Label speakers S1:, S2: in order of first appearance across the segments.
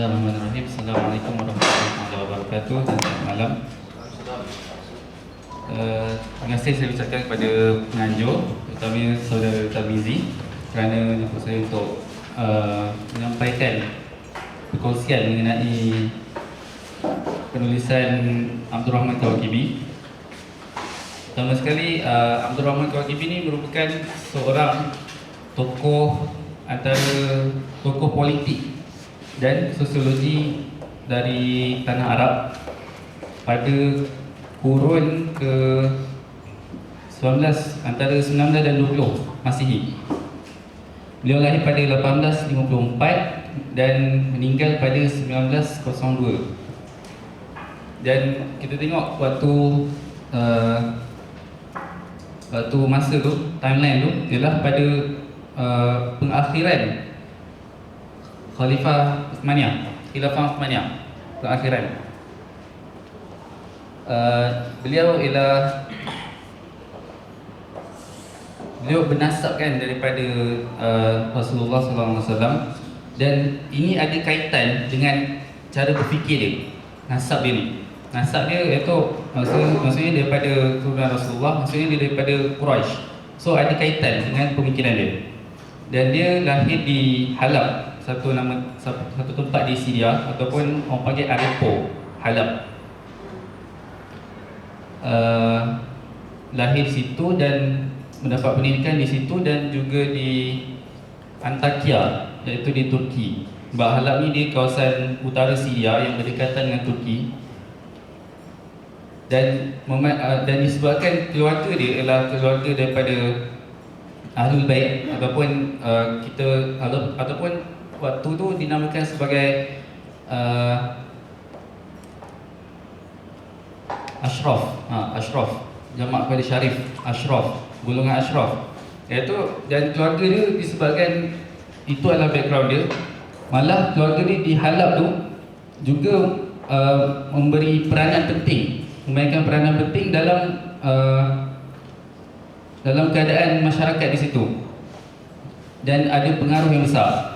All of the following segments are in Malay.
S1: Bismillahirrahmanirrahim. Assalamualaikum warahmatullahi wabarakatuh dan selamat malam. Terima kasih saya ucapkan kepada penganjur, terutamanya saudara Tamizi, kerana jemput saya untuk menyampaikan perkongsian mengenai penulisan Abdul Rahman Kawakibi. Pertama sekali, Abdul Rahman Kawakibi ini merupakan seorang tokoh antara tokoh politik dan sosiologi dari tanah Arab pada kurun ke 19 antara 19 dan 20 Masihi. Beliau lahir pada 1854 dan meninggal pada 1902. Dan kita tengok waktu masa tu, timeline tu ialah pada pengakhiran Khilafah Uthmaniyah, pengakhiran. Beliau bernasabkan daripada Rasulullah SAW, dan ini ada kaitan dengan cara berfikir dia. Nasab dia ni, nasab dia iaitu maksudnya daripada keturunan Rasulullah, maksudnya dia daripada Quraisy. So ada kaitan dengan pemikiran dia. Dan dia lahir di Halab, satu tempat di Syria, ataupun orang panggil Aleppo, Halab. Lahir di situ dan mendapat pendidikan di situ, dan juga di Antakya, iaitu di Turki. Sebab Halab ni di kawasan utara Syria yang berdekatan dengan Turki. Dan disebabkan keluarga dia ialah keluarga daripada Ahlul Bait, ataupun ataupun waktu tu dinamakan sebagai Ashraf, jamak kepada Syarif, Ashraf, golongan Ashraf. Iaitu, dan keluarga dia disebabkan itu adalah background dia, malah keluarga dia di Halab tu juga memberi peranan penting, memainkan peranan penting dalam keadaan masyarakat di situ, dan ada pengaruh yang besar.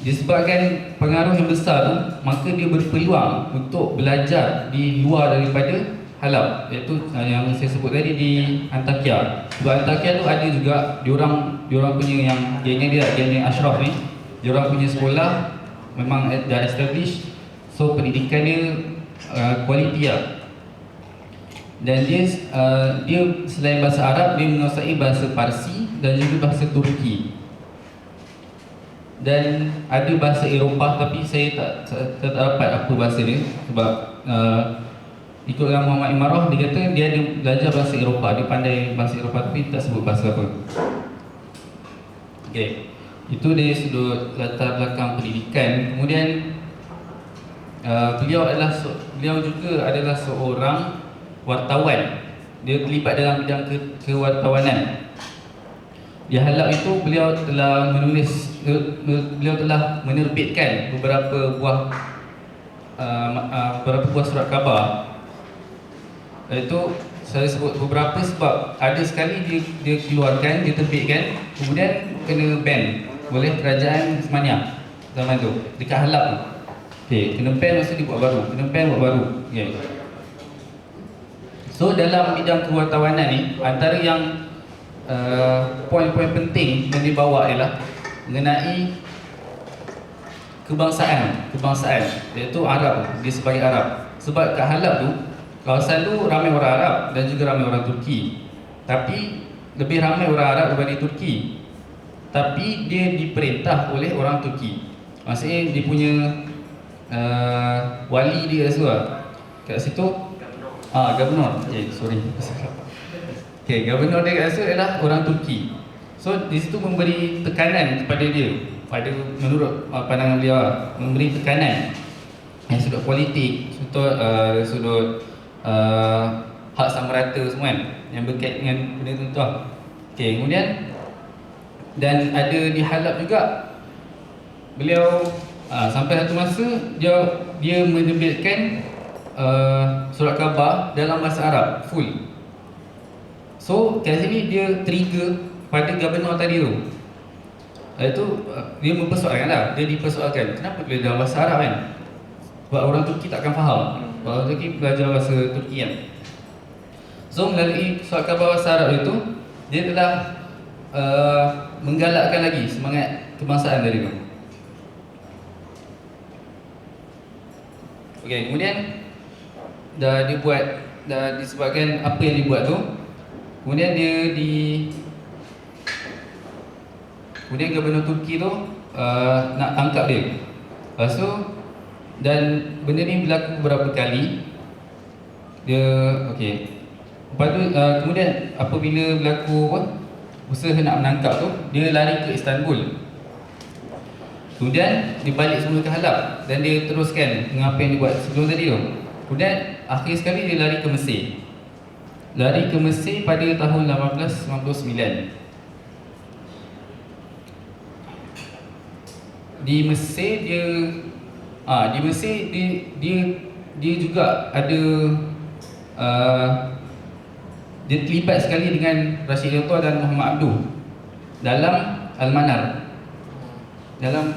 S1: Disebabkan pengaruh yang besar tu, maka dia berpeluang untuk belajar di luar daripada Halab, iaitu yang saya sebut tadi di Antakya. Sebab Antakya tu ada juga diorang punya yang geng Ashraf ni, diorang punya sekolah memang dah established. So pendidikan dia kualiti lah. Dan dia selain bahasa Arab, dia menguasai bahasa Parsi dan juga bahasa Turki, dan ada bahasa Eropah, tapi saya tak dapat apa bahasa dia. Sebab ikut dengan Muhammad Imarah, dia kata dia ada belajar bahasa Eropah, dia pandai bahasa Eropah tapi tak sebut bahasa apa. Itu dari sudut latar belakang pendidikan. Kemudian beliau juga adalah seorang wartawan. Dia terlibat dalam bidang kewartawanan. Di Halab itu beliau telah menerbitkan beberapa buah surat khabar. Itu saya sebut beberapa sebab ada sekali dia keluarkan, dia terbitkan, kemudian kena ban oleh kerajaan Uthmaniyah zaman tu dekat Halab tu. Kena ban, masa dia buat baru, So dalam bidang kewartawanan ni, antara yang poin-poin penting yang dibawa ialah mengenai kebangsaan, iaitu Arab, dia sebagai Arab. Sebab kat Halab tu, kawasan tu ramai orang Arab dan juga ramai orang Turki. Tapi lebih ramai orang Arab daripada Turki. Tapi dia diperintah oleh orang Turki. Maksudnya dia punya wali dia semua kat situ, governor. Governor dia kat situ adalah orang Turki. So di situ memberi tekanan kepada dia, menurut pandangan beliau, memberi tekanan yang sudut politik, sudut hak sama rata semua kan, yang berkait dengan benda tu lah. Kemudian dan ada di Halab juga beliau sampai satu masa dia menerbitkan surat khabar dalam bahasa Arab full. So kat sini dia trigger pada governor tadi tu. Itu dia mempersoalkan lah, dia dipersoalkan kenapa boleh dalam bahasa Arab kan, sebab orang Turki takkan faham. Orang Turki belajar bahasa Turki kan. So melalui surat khabar bahasa Arab itu, dia telah menggalakkan lagi semangat kebangsaan dari itu. Okey, kemudian dah disebabkan apa yang dibuat tu, kemudian kemudian Gubernur Turki tu nak tangkap dia. Lepas tu, dan benda ni berlaku beberapa kali. Dia okey. Lepas tu kemudian apabila berlaku usaha nak menangkap tu, dia lari ke Istanbul. Kemudian dia balik semula ke Halab dan dia teruskan dengan apa yang dia buat sebelum tadi tu. Kemudian akhir sekali dia lari ke Mesir. Lari ke Mesir pada tahun 1899. Di Mesir dia juga ada dia terlibat sekali dengan Rashid Rida dan Muhammad Abduh dalam Al-Manar, dalam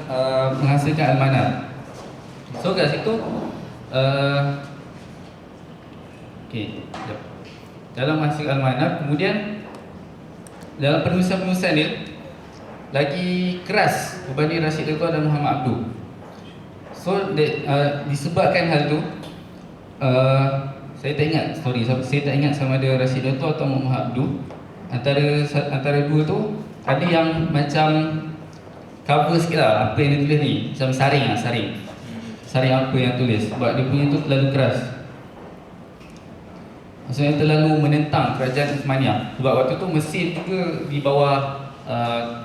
S1: menghasilkan Al-Manar. So kat situ dalam menghasilkan Al-Manar, kemudian dalam penulisan-penulisan dia lagi keras berbanding Rashid Rida dan Muhammad Abduh. So disebabkan hal tu, saya tak ingat saya tak ingat sama ada Rashid Rida atau Muhammad Abduh. Antara dua tu ada yang macam cover sikit lah apa yang dia tulis ni, macam saring apa yang tulis, sebab dia punya tu terlalu keras. Maksudnya terlalu menentang kerajaan Uthmaniyah, sebab waktu tu Mesir juga di bawah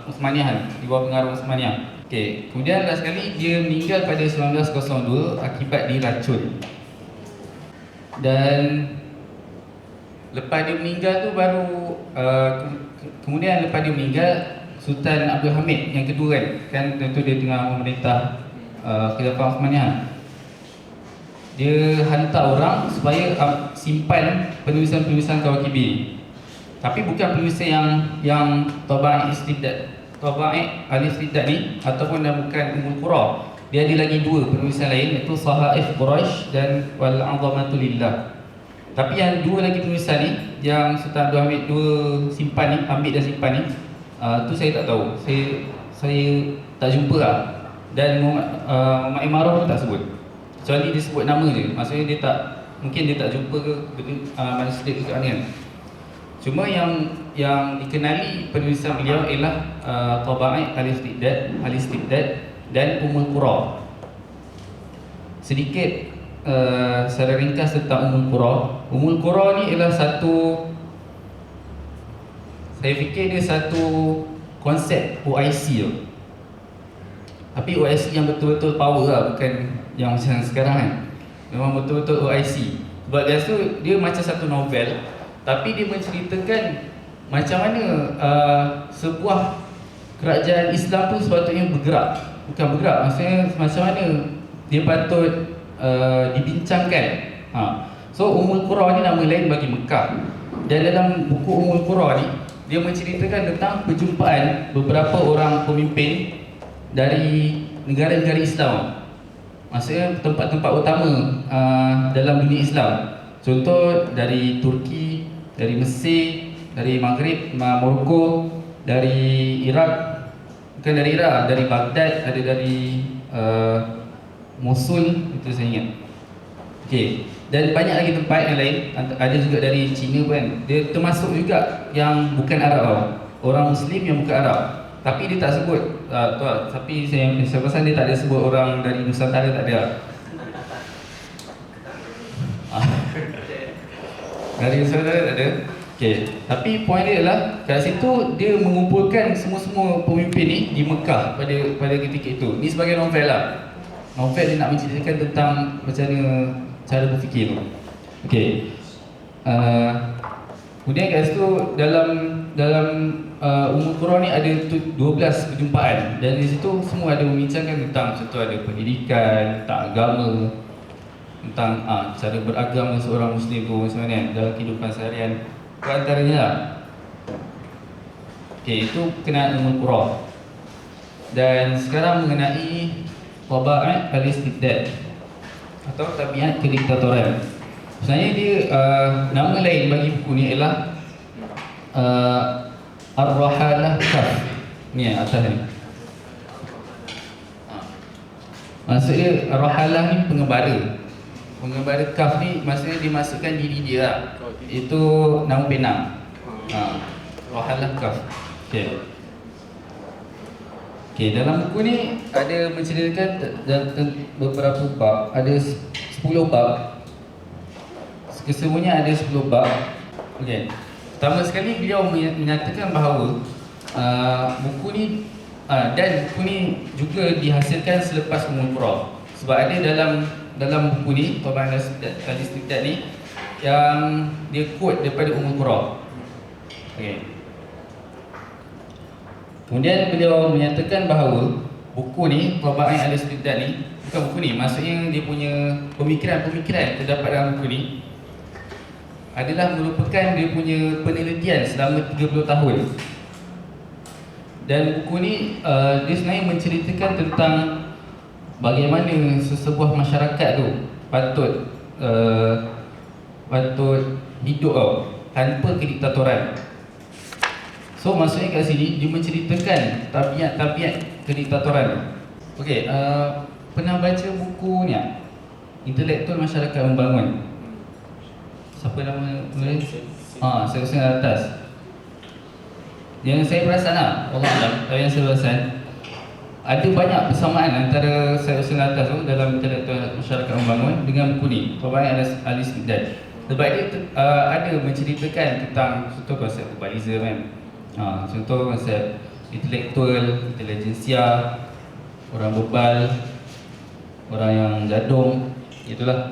S1: Uthmaniyah, di bawah pengaruh Uthmaniyah. Okey, kemudian last sekali dia meninggal pada 1902 akibat diracun. Dan lepas dia meninggal tu baru kemudian lepas dia meninggal, Sultan Abdul Hamid yang kedua kan tentu dia tengah memerintah Khilafah Uthmaniyah. Dia hantar orang supaya simpan penulisan-penulisan Kawakibir. Tapi bukan penulisan yang Taba'i Al-Istibdad ni, ataupun bukan Ummul Qura. Dia ada lagi dua penulisan lain, iaitu Sahaif Quraisy dan Wal-'Azamatu Lillah. Tapi yang dua lagi penulisan ni yang Sultan Abdul Hamid ambil dan simpan ni, tu saya tak tahu. Saya tak jumpa lah. Dan Muhammad Imarah pun tak sebut. Kecuali dia sebut nama je. Maksudnya mungkin dia tak jumpa ke manuskrip ke kan. Cuma yang dikenali penulisan beliau ialah Taba'i Al-Istibdad dan Ummul Qura. Sedikit secara ringkas tentang Ummul Qura. Ummul Qura ni ialah saya fikir dia satu konsep OIC tu. Tapi OIC yang betul-betul power lah, bukan yang macam sekarang kan. Memang betul-betul OIC. Sebab dia macam satu novel, tapi dia menceritakan macam mana sebuah kerajaan Islam tu sepatutnya bergerak, maksudnya macam mana dia patut dibincangkan. So Ummul Qura ni nama lain bagi Mekah. Dan dalam buku Ummul Qura ni, dia menceritakan tentang perjumpaan beberapa orang pemimpin dari negara-negara Islam. Maksudnya tempat-tempat utama dalam dunia Islam. Contoh dari Turki, dari Mesir, dari Maghrib, Morocco, dari Iraq, bukan dari Iraq, dari Baghdad, ada dari Mosul, itu saya ingat. Okey, dan banyak lagi tempat yang lain. Ada juga dari China kan. Dia termasuk juga yang bukan Arab, orang Muslim yang bukan Arab. Tapi dia tak sebut tapi saya rasa dia tak ada sebut orang dari Nusantara, tak ada. Dari Nusantara tak ada. Okey, tapi poin dia adalah kat situ dia mengumpulkan semua pemimpin ni di Mekah pada ketika itu. Ni sebagai novel lah. Novel dia nak menceritakan tentang macam mana cara berfikir tu. Okey. Kemudian kat situ dalam Ummul Qura ni ada 12 perjumpaan, dan di situ semua ada membincangkan tentang, contoh ada pendidikan, tentang agama, tentang cara beragama seorang Muslim tu macam mana dalam kehidupan seharian, ke antaranya lah. Okey, itu kenaan Ummul Qura. Dan sekarang mengenai Tabaat al-Istibdad atau tabiat kediktatoran. Sebenarnya dia nama lain bagi buku ni ialah Ar-Rahalah Kaf. Ni atas ni. Maksudnya Rahalah ni pengembara. Pengembara Kaf ni maksudnya dimasukkan diri dia lah. Itu nama pena. Rahalah Kaf. Okey, dalam buku ni ada menceritakan beberapa bab, ada 10 bab. Kesemuanya ada 10 bab. Okey. Pertama sekali beliau menyatakan bahawa buku ni dan buku ni juga dihasilkan selepas Ummul Qura. Sebab ada dalam buku ni, Tabaat al-Istibdad ni yang dia quote daripada Ummul Qura. Okey. Kemudian beliau menyatakan bahawa buku ni, Tabaat al-Istibdad ni, bukan buku ni, maksudnya dia punya pemikiran-pemikiran terdapat dalam buku ni adalah merupakan dia punya penelitian selama 30 tahun. Dan buku ni dia sebenarnya menceritakan tentang bagaimana sesebuah masyarakat tu patut hidup tanpa kediktatoran. So maksudnya kat sini dia menceritakan tabiat-tabiat kediktatoran. Okey, pernah baca buku ni Intelektual Masyarakat Membangun. Siapa nama penulis? Saya atas. Yang saya perasan Allah Alam, yang saya perasan ada banyak persamaan antara saya atas tu dalam Intelektual Masyarakat Membangun dengan buku ni, Tabaat al-Istibdad. Sebab dia ada menceritakan tentang contoh konsep globalism kan. Contoh konsep intelektual, intelijensia, orang bebal, orang yang jadung, itulah.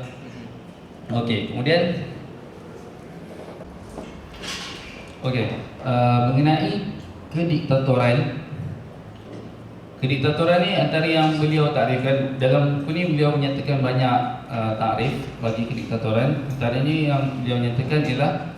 S1: Okey, kemudian mengenai kediktatoran. Kediktatoran ni antara yang beliau takrifkan dalam buku ni, beliau menyatakan banyak takrif bagi kediktatoran. Antaranya yang beliau nyatakan ialah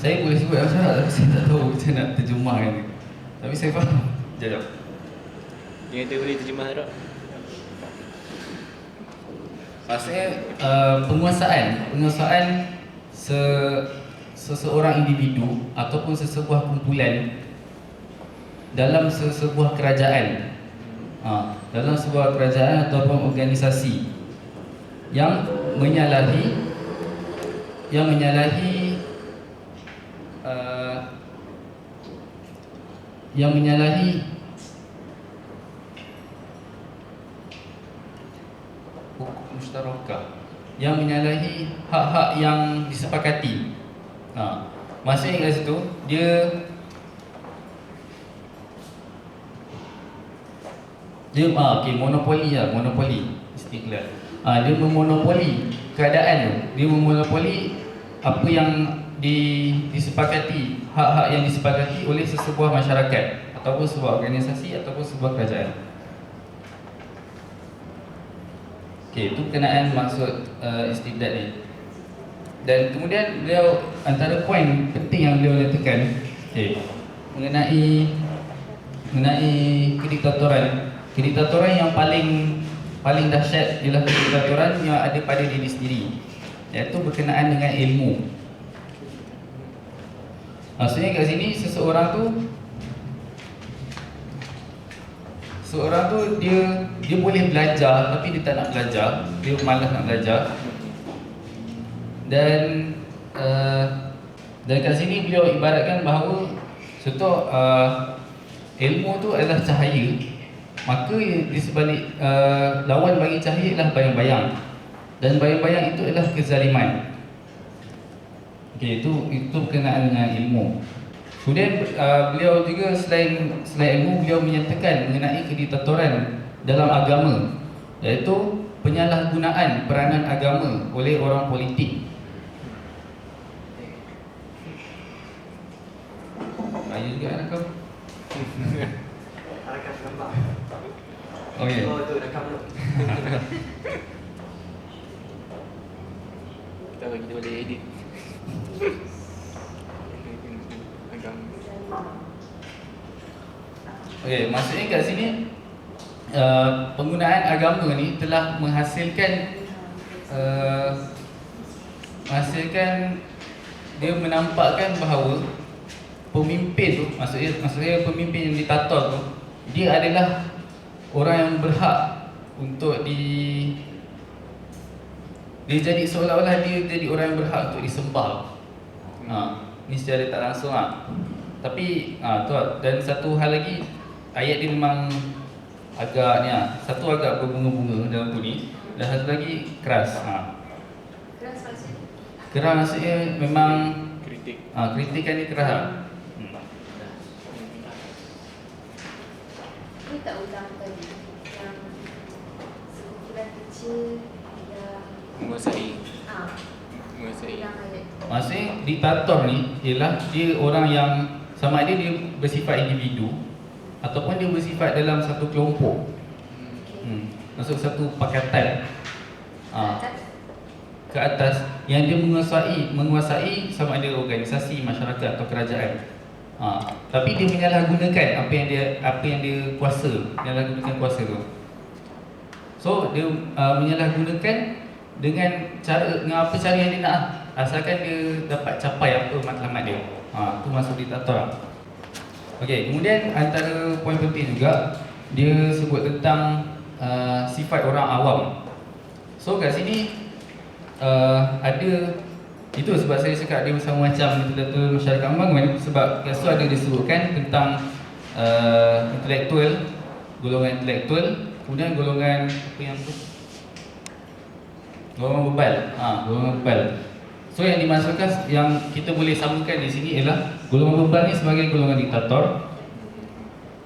S1: saya boleh sebut apa sahaja, tapi saya tak tahu macam nak terjemahkan. Tapi saya faham. Sekejap.
S2: Dia kata boleh terjemah tak?
S1: Maksudnya penguasaan seseorang individu ataupun sesebuah kumpulan dalam sesebuah kerajaan, dalam sebuah kerajaan ataupun organisasi yang menyalahi hukum mustarakah, yang menyalahi hak-hak yang disepakati. Maksudnya kat situ dia monopoli istiqlal. Dia memonopoli keadaan tu. Dia memonopoli apa yang disepakati, hak-hak yang disepakati oleh sesebuah masyarakat ataupun sebuah organisasi ataupun sebuah kerajaan. Okey, itu berkenaan maksud istibdad ni. Dan kemudian beliau, antara poin penting yang beliau nyatakan mengenai kediktatoran yang paling dahsyat ialah kediktatoran yang ada pada diri sendiri, iaitu berkenaan dengan ilmu. Maksudnya kat sini seseorang tu dia boleh belajar tapi dia tak nak belajar, dia malas nak belajar. Dan kat sini beliau ibaratkan bahawa contoh ilmu tu adalah cahaya, maka di sebalik lawan bagi cahaya ialah bayang-bayang, dan bayang-bayang itu adalah kezaliman. Okey, itu berkenaan dengan ilmu. Kemudian beliau juga selain ilmu, beliau menyatakan mengenai kediktatoran dalam agama, iaitu penyalahgunaan peranan agama oleh orang politik. Raya juga anak kau. Okey.
S3: Oh tu rekam tu.
S2: Tak bagi kita boleh edit. Agak
S1: Okey, maksudnya kat sini penggunaan agama ni telah menghasilkan dia menampakkan bahawa pemimpin tu, maksudnya pemimpin yang ditator tu, dia adalah orang yang berhak untuk dia jadi seolah-olah dia jadi orang yang berhak untuk disembah. Ni secara tak langsung Tapi tu dan satu hal lagi, ayat dia memang agak ni satu agak berbunga-bunga dalam tu ni, dan satu lagi keras.
S4: Keras maksudnya?
S1: Keras maksudnya memang
S2: kritik.
S1: kritikan dia keras.
S4: Ini tak ulang tadi yang sekumpulan kecil yang
S2: Menguasai.
S4: ulang ayat.
S1: Maksudnya diktator ni ialah dia orang yang sama ada dia bersifat individu ataupun dia bersifat dalam satu kelompok.
S4: Okay.
S1: Masuk satu pakatan
S4: Atas?
S1: ke atas yang dia menguasai sama ada organisasi, masyarakat atau kerajaan. Tapi dia menyalahgunakan apa yang dia kuasa, menyalahgunakan kuasa tu. So dia menyalahgunakan dengan apa cara yang dia nak, asalkan dia dapat capai apa matlamat dia. Tu masuk diktator. Okey, kemudian antara poin penting juga dia sebut tentang sifat orang awam. So kat sini ada itu sebab saya cakap dia sama macam diktator masyarakat pembangunan, sebab kat situ ada disebutkan tentang intelektual, golongan intelektual, kemudian golongan apa yang tu? Golongan bebal. Golongan bebal. So yang dimasukkan, yang kita boleh samakan di sini ialah golongan bebal ni sebagai golongan diktator.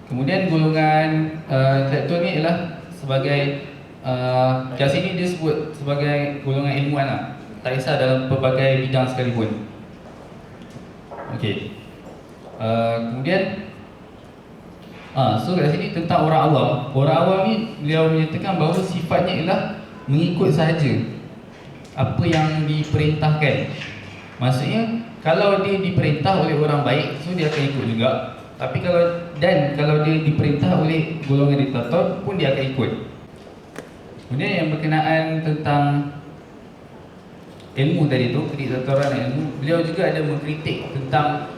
S1: Kemudian golongan intelektual ni ialah sebagai kat sini dia sebut sebagai golongan ilmuwan tak kisah dalam pelbagai bidang sekalipun. Okey. Kemudian so kat sini tentang orang awam. Orang awam ni beliau menyatakan bahawa sifatnya ialah mengikut sahaja apa yang diperintahkan. Maksudnya kalau dia diperintah oleh orang baik, so dia akan ikut juga. Tapi kalau dia diperintah oleh golongan diktator pun dia akan ikut. Kemudian yang berkenaan tentang ilmu tadi tu, kediktatoran ilmu, beliau juga ada mengkritik tentang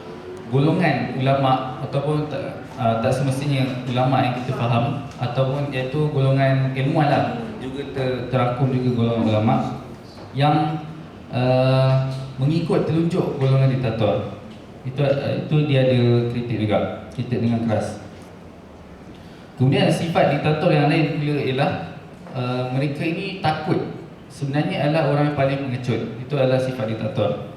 S1: golongan ulama ataupun tak semestinya ulama yang kita faham, ataupun iaitu golongan ilmuwan lah, juga terangkum juga golongan ulama yang mengikut telunjuk golongan diktator. Itu dia ada kritik juga, kritik dengan keras. Kemudian sifat diktator yang lain pula ialah mereka ini takut. Sebenarnya adalah orang yang paling pengecut. Itu adalah sifat diktator,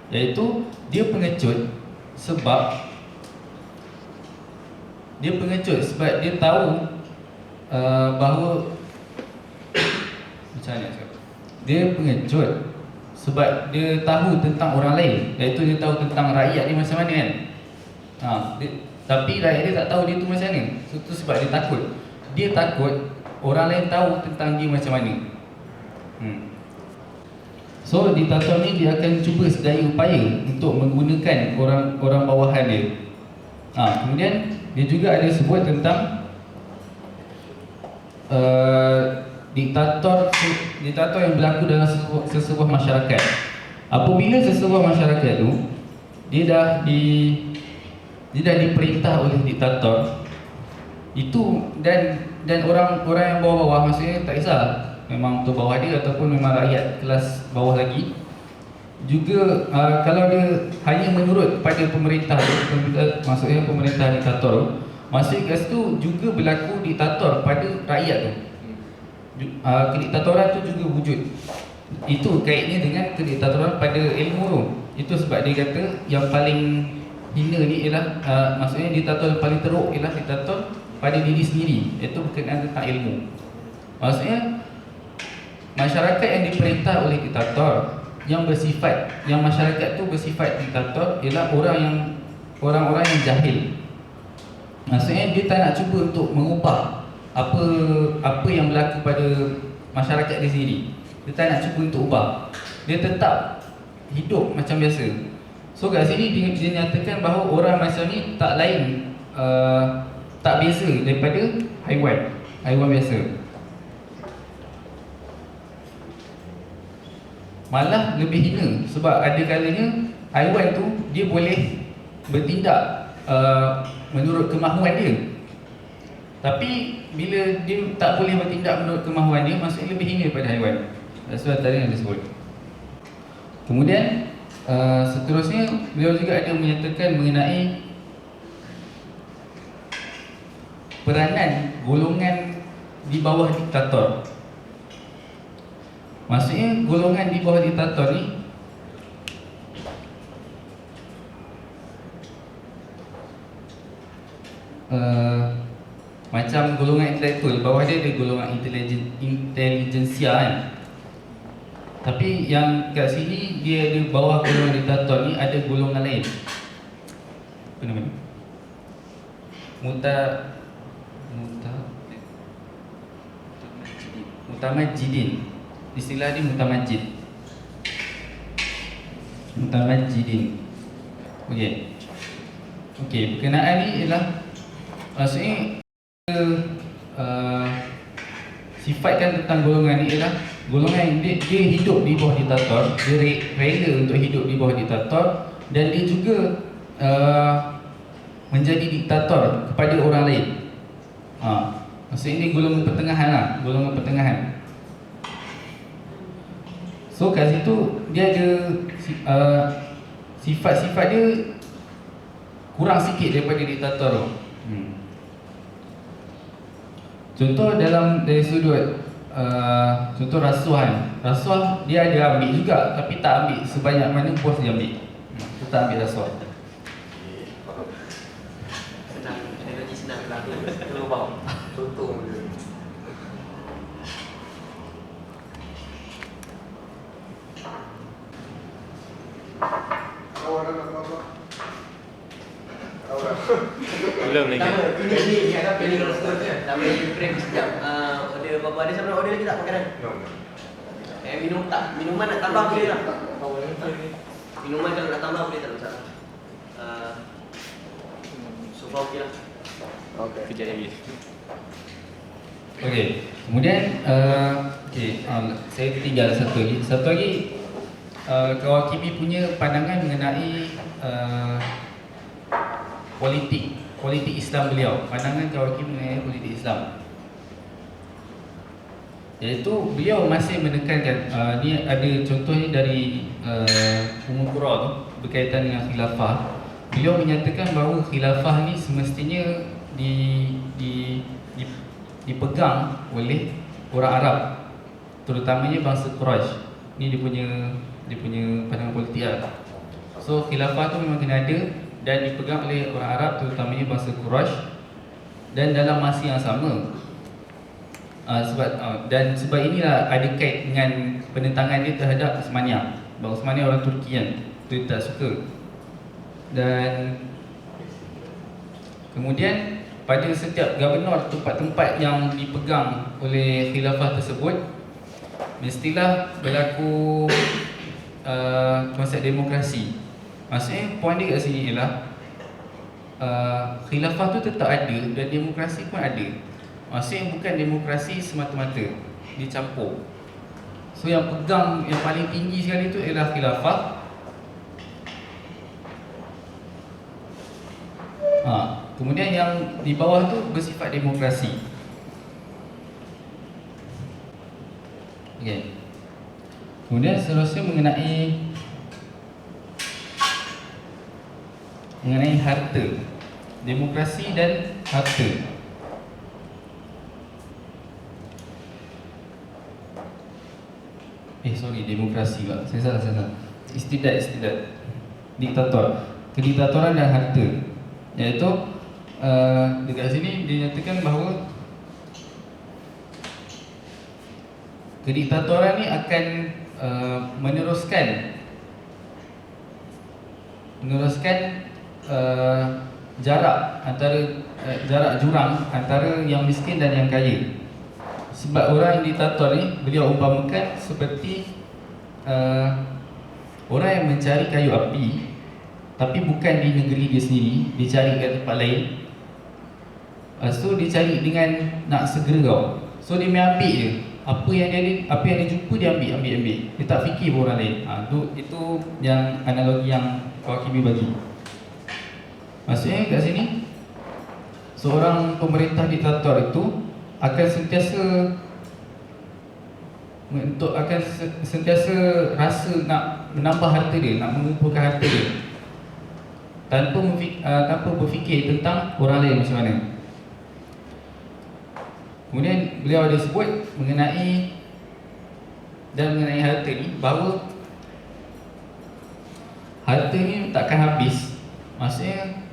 S1: iaitu dia pengecut sebab dia tahu bahawa macam mana cakap? Dia pengecut sebab dia tahu tentang orang lain, iaitu dia tahu tentang rakyat dia macam mana kan. Tapi rakyat dia tak tahu dia tu macam mana. Itu sebab dia takut. Dia takut orang lain tahu tentang dia macam mana. So diktator ni dia akan cuba sedaya upaya untuk menggunakan orang bawahan dia. Kemudian dia juga ada sebut tentang diktator yang berlaku dalam sesebuah masyarakat. Apabila sesebuah masyarakat tu dia dah diperintah oleh diktator itu, dan orang yang bawah-bawah, maksudnya tak kisah memang tu bawah dia ataupun memang rakyat kelas bawah lagi juga, kalau dia hanya menurut pada pemerintah, maksudnya pemerintah diktator, maksudnya kat situ juga berlaku diktator pada rakyat tu. Kediktatoran tu juga wujud. Itu kaitnya dengan kediktatoran pada ilmu tu. Itu sebab dia kata yang paling hina ni ialah maksudnya diktator yang paling teruk ialah diktator pada diri sendiri, iaitu berkenaan tentang ilmu. Maksudnya masyarakat yang diperintah oleh diktator, yang masyarakat tu bersifat diktator ialah orang-orang yang jahil. Maksudnya dia tak nak cuba untuk mengubah apa apa yang berlaku pada masyarakat dia sendiri. Dia tak nak cuba untuk ubah. Dia tetap hidup macam biasa. So kat sini dia nyatakan bahawa orang macam ni tak lain tak beza daripada haiwan biasa. Malah lebih hina sebab ada kalanya haiwan tu dia boleh bertindak menurut kemahuan dia. Tapi bila dia tak boleh bertindak menurut kemahuan dia, maksudnya lebih hina daripada haiwan. That's what tadi yang disebut. Kemudian seterusnya beliau juga ada menyatakan mengenai peranan golongan di bawah diktator. Maksudnya golongan di bawah diktator ni macam golongan intelektual, bawah dia ada golongan intelijensia kan. Tapi yang kat sini dia ada bawah golongan diktator ni ada golongan lain. Apa nama? Mutamajidin. Istilah dia mutamajidin. Okey, berkenaan ni ialah maksudnya sifatkan tentang golongan ni ialah golongan yang dia hidup di bawah diktator, dia rela untuk hidup di bawah diktator, dan dia juga menjadi diktator kepada orang lain. Maksudnya ini golongan pertengahan lah, golongan pertengahan. So kat situ dia ada sifat-sifat dia kurang sikit daripada diktator tu. Contoh dari sudut contoh rasuah. Rasuah dia ada ambil juga, tapi tak ambil sebanyak mana bos dia ambil. Dia tak ambil rasuah.
S3: Senang, analogi senang lah. Perlu faham. Contoh dia.
S2: Belum lagi.
S3: Ini ada pilih terus seterusnya. Dah boleh frame sekejap. Order apa-apa. Ada siapa nak order lagi tak makanan? Minum tak? Minuman nak tambah boleh lah. Minuman kalau nak tambah boleh tak masalah. So far okey lah.
S2: Kejap lagi.
S1: Okey. Kemudian saya tinggal satu lagi. Satu lagi Kawakimi punya pandangan mengenai politik Islam beliau. Pandangan Kawakimi mengenai politik Islam, iaitu beliau masih menekankan ni ada contohnya dari Ummul Qura tu berkaitan dengan khilafah. Beliau menyatakan bahawa khilafah ni semestinya dipegang oleh orang Arab, terutamanya bangsa Quraisy. Ni dia punya pandangan politik lah. So khilafah tu memang kena ada dan dipegang oleh orang Arab, terutamanya bangsa Quraisy, dan dalam masa yang sama. Sebab inilah ada kait dengan penentangan dia terhadap Osmania. Bang Osmania orang Turki kan, dia tak suka. Dan kemudian pada setiap gubernur tempat-tempat yang dipegang oleh khilafah tersebut, mestilah berlaku konsep demokrasi. Maksudnya poin dia kat sini ialah khilafah tu tetap ada dan demokrasi pun ada. Maksudnya bukan demokrasi semata-mata, dicampur. So yang pegang yang paling tinggi sekali tu ialah khilafah. Kemudian yang di bawah tu bersifat demokrasi. Okay. Kemudian seterusnya mengenai harta, demokrasi dan harta. Demokrasi lah. Saya salah. Istidad. Diktator. Kediktatoran dan harta. Iaitu dekat sini dinyatakan bahawa kediktatoran ni akan meneruskan jarak antara jarak jurang antara yang miskin dan yang kaya. Sebab orang diktator ni beliau umpamakan seperti orang yang mencari kayu api, tapi bukan di negeri dia sendiri, dia cari kat tempat lain. So dia cari dengan nak segera tau. So dia ambil je apa yang dia jumpa, dia ambil. Dia tak fikir pun orang lain. Itu yang analogi yang Kawakimi bagi. Maksudnya kat sini, seorang pemerintah diktator itu akan sentiasa rasa nak menambah harta dia, nak mengumpulkan harta dia, tanpa berfikir tentang orang lain macam mana. Kemudian beliau ada sebut mengenai harta ni, bahawa harta ni takkan habis. Maksudnya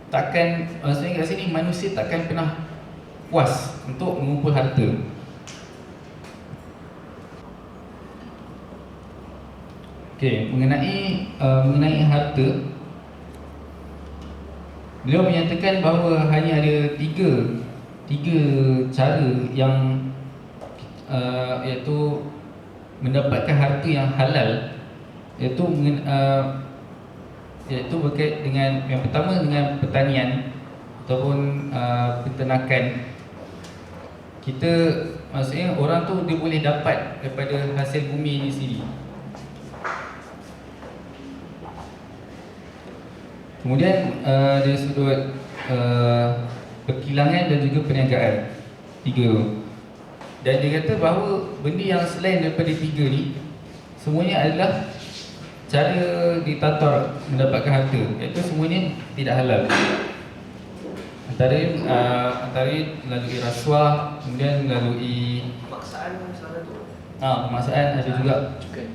S1: kat sini manusia takkan pernah puas untuk mengumpul harta. Okey, mengenai harta, beliau menyatakan bahawa hanya ada tiga cara yang iaitu mendapatkan harta yang halal, iaitu berkait dengan yang pertama dengan pertanian ataupun peternakan. Maksudnya orang tu dia boleh dapat daripada hasil bumi ini sendiri. Kemudian dari sudut perkilangan dan juga perniagaan, tiga. Dan dia kata bahawa benda yang selain daripada tiga ni semuanya adalah cara diktator mendapatkan harta, iaitu semuanya tidak halal. Antara melalui rasuah, kemudian melalui
S3: Pemaksaan salah tu.
S1: pemaksaan, ada juga
S2: Cukai.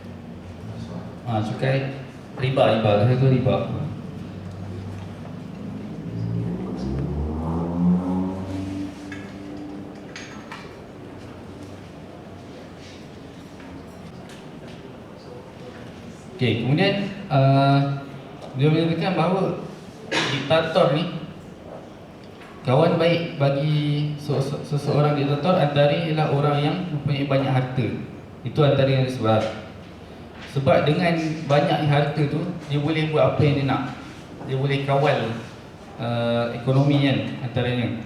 S1: cukai, riba, saya tu riba. Okey, kemudian dia menyatakan bahawa diktator ni, kawan baik bagi seseorang diktator antara ialah orang yang mempunyai banyak harta. Itu antara yang sebab. Sebab dengan banyak harta tu, dia boleh buat apa yang dia nak. Dia boleh kawal ekonomi kan, antaranya.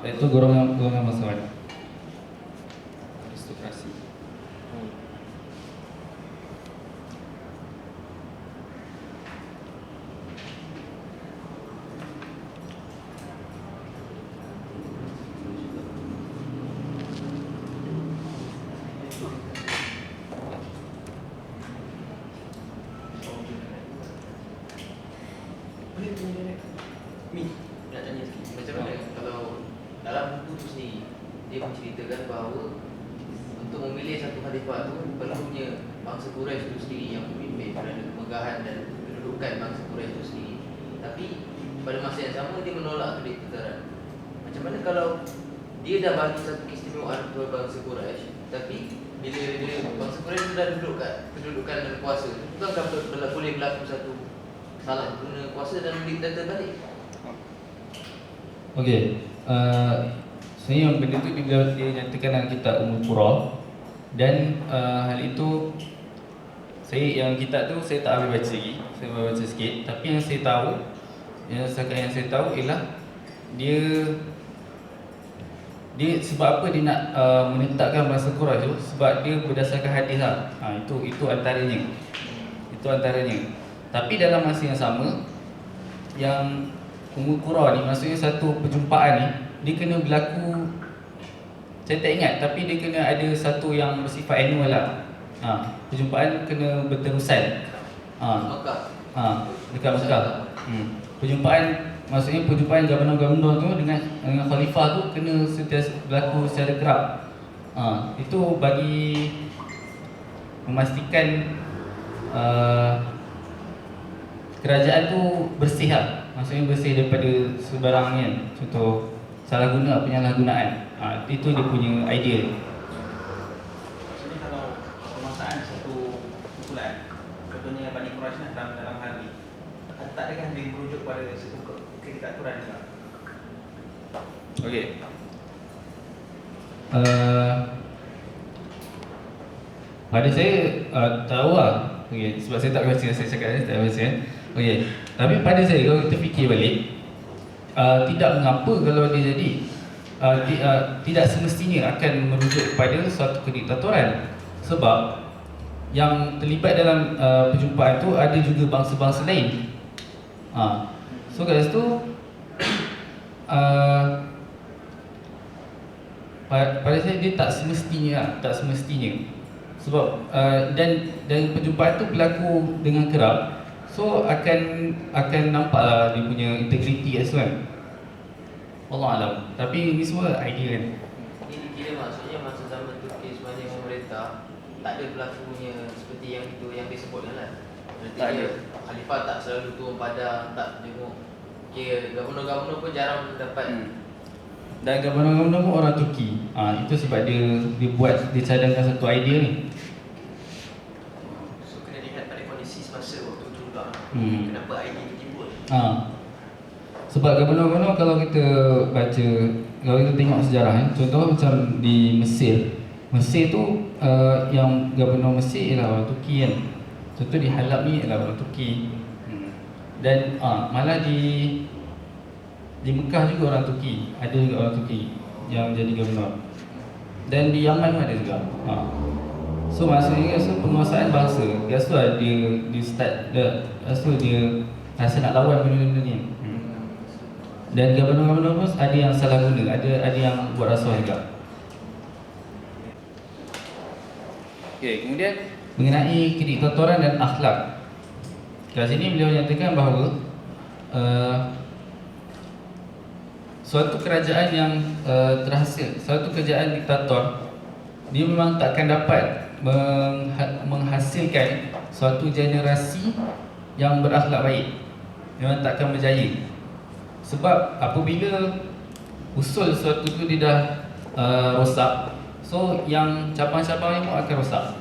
S1: Itu golongan bangsawan. Aristokrasi.
S3: Nak tanya sikit.
S2: Macam mana kalau dalam buku tu sendiri dia menceritakan bahawa untuk memilih satu khalifah tu perlunya bangsa Quraisy itu sendiri yang memimpin kerana kemegahan dan kedudukan bangsa Quraisy itu sendiri. Tapi pada masa yang sama dia menolak kediktaran. Macam mana kalau dia dah bagi satu keistimewaan kepada bangsa Quraisy, tapi bila bangsa Quraisy sudah duduk kat kedudukan dan kuasa, bukankah boleh berlaku satu salah guna kuasa dan diktator balik?
S1: Okey, sebenarnya benda tu dia nyatakan dalam kitab Ummul Qura. Dan hal itu yang kitab tu saya tak habis baca lagi. Saya baru baca sikit. Tapi yang saya tahu, yang saya tahu ialah dia sebab apa dia nak menetapkan bangsa Quraisy tu, sebab dia berdasarkan hadis lah. Itu antaranya. Itu antaranya. Tapi dalam masa yang sama, yang Ummul Qura ni, maksudnya satu perjumpaan ni, dia kena berlaku, saya tak ingat, tapi dia kena ada satu yang bersifat annual lah. Perjumpaan kena berterusan. Dekat Mekah. Maksudnya perjumpaan gubernur-gubernur tu dengan khalifah tu kena sentiasa berlaku secara kerap. Itu bagi memastikan kerajaan tu bersih lah. Maksudnya bersih daripada sebarang kan. Contoh salah guna, penyalahgunaan. Itu dia punya idea.
S5: Jadi kalau pemaksaan satu kumpulan contohnya Bani Quraisy dalam hal ini. Tak adakah dia merujuk pada satu kediktaturan juga?
S1: Okey. Pada saya tahu lah. Okey, sebab saya tak baca, saya cakap saya tak baca kan. Okey. Tapi pada saya kalau kita fikir balik, tidak mengapa kalau dia jadi tidak semestinya akan merujuk kepada suatu kediktatoran. Sebab yang terlibat dalam perjumpaan tu ada juga bangsa-bangsa lain. So kat situ pada saya dia tak semestinya sebab dan perjumpaan tu berlaku dengan kerap, so akan nampaklah dia punya integriti as well. Allah alam. Tapi ini semua idea kan.
S2: Ini kira maksudnya masa zaman Turki sebenarnya memerintah tak ada berlakunya seperti yang itu yang disebutkan lah. Berarti
S1: Tak
S2: dia
S1: ada.
S2: khalifah tak selalu turun padang, tak jenguk. Kira governor-governor pun jarang dapat.
S1: Dan governor-governor pun orang Turki. Itu sebab dia cadangkan satu idea ni.
S3: So kena lihat pada kondisi semasa waktu tu juga.
S1: Hmm.
S3: Kenapa ID itu timbul?
S1: Sebab governor-governor kalau kita baca, kalau kita tengok sejarah contoh macam di Mesir. Mesir tu yang governor Mesir ialah orang Turki kan. Contoh di Halab ni ialah orang Turki. Dan malah di Mekah juga orang Turki, ada juga orang Turki yang jadi governor. Dan di Yaman pun ada juga. So maksudnya penguasaan bangsa. Lepas tu dia start lepas tu dia rasa nak lawan benda-benda ni. Dan governor-governor pun ada yang salah guna, ada yang buat rasuah juga. Okey, kemudian mengenai kediktatoran dan akhlak. Kat sini beliau nyatakan bahawa suatu kerajaan yang terhasil, suatu kerajaan diktator, dia memang takkan dapat menghasilkan suatu generasi yang berakhlak baik. Memang takkan berjaya. Sebab apabila usul suatu tu dia dah rosak, so yang cabang-cabangnya pun akan rosak.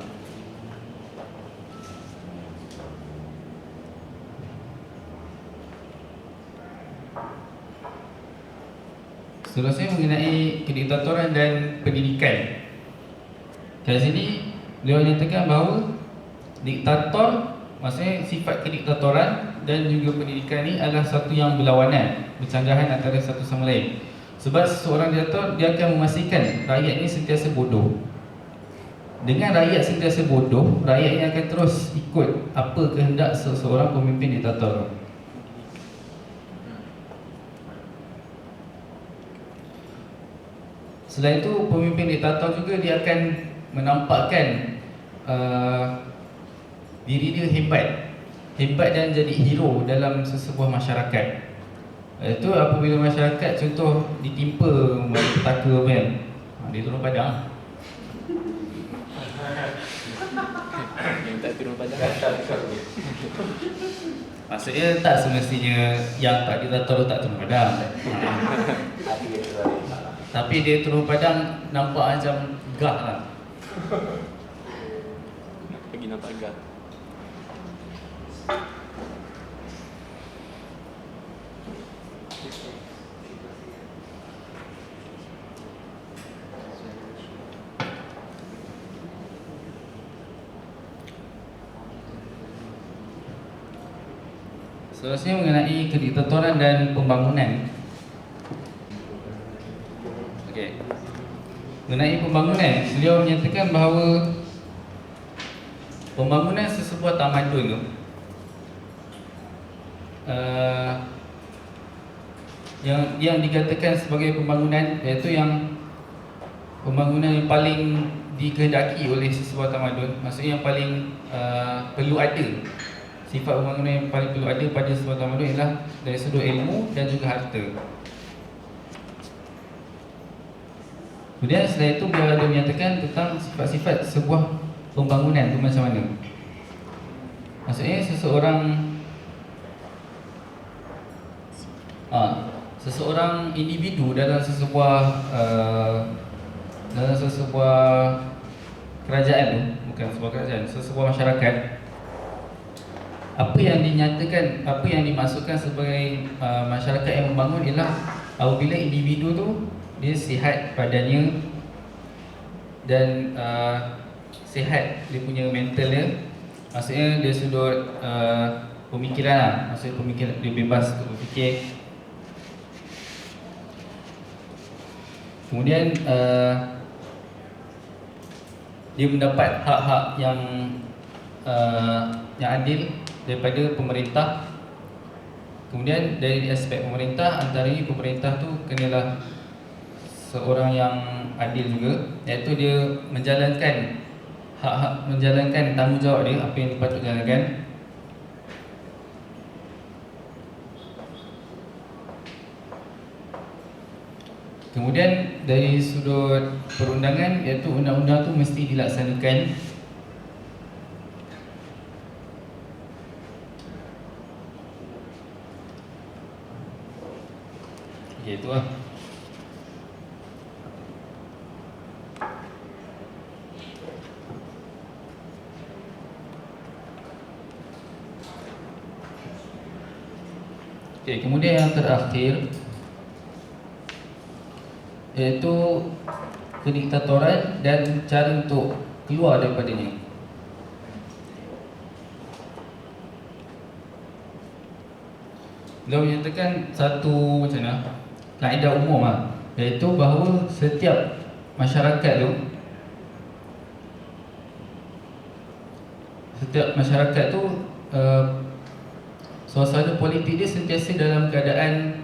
S1: Seterusnya mengenai kediktatoran dan pendidikan. Kat sini beliau nyatakan bahawa diktator, maksudnya sifat kediktatoran dan juga pendidikan ni adalah satu yang berlawanan, bercanggahan antara satu sama lain. Sebab seseorang diktator, dia akan memastikan rakyat ni sentiasa bodoh. Dengan rakyat sentiasa bodoh, rakyatnya akan terus ikut apa kehendak seseorang pemimpin diktator. Selain itu, pemimpin diktator juga dia akan menampakkan diri dia hebat dan jadi hero dalam sesebuah masyarakat. Itu apabila masyarakat contoh ditimpa petaka kan, dia turun padang.
S6: Yang tak turun padang.
S1: Maksudnya tak semestinya yang tak diktator tak turun padang. Tapi dia turun padang nampak macam gah lah.
S6: Pergi nampak gak.
S1: Seterusnya mengenai kediktatoran dan pembangunan. Okey. Mengenai pembangunan, beliau menyatakan bahawa pembangunan sesebuah tamadun tu yang dikatakan sebagai pembangunan, iaitu yang pembangunan yang paling dikehendaki oleh sesebuah tamadun, maksudnya yang paling perlu ada. Sifat pembangunan yang paling perlu ada pada sebuah tamadun ialah dari sudut ilmu dan juga harta. Kemudian setelah itu beliau ada menyatakan tentang sifat-sifat sebuah pembangunan itu macam mana. Maksudnya seseorang individu dalam sesebuah kerajaan tu, bukan sebuah kerajaan, sesebuah masyarakat, apa yang dinyatakan, apa yang dimaksudkan sebagai masyarakat yang membangun ialah apabila individu tu dia sihat badannya dan sihat dia punya mental dia, maksudnya dia sudut pemikiran lah, maksudnya pemikiran dia bebas untuk berfikir. Kemudian dia mendapat hak-hak yang adil daripada pemerintah. Kemudian dari aspek pemerintah, antaranya pemerintah tu kenalah seorang yang adil juga, iaitu dia menjalankan hak-hak, menjalankan tanggungjawab dia, apa yang dipatut jalankan. Kemudian dari sudut perundangan, iaitu undang-undang tu mesti dilaksanakan. Okay, itu lah. Okay, kemudian yang terakhir iaitu kediktatoran dan cara untuk keluar daripadanya. Beliau menyatakan satu macam mana, kaedah umum lah, iaitu bahawa setiap masyarakat tu, suasana politik dia sentiasa dalam keadaan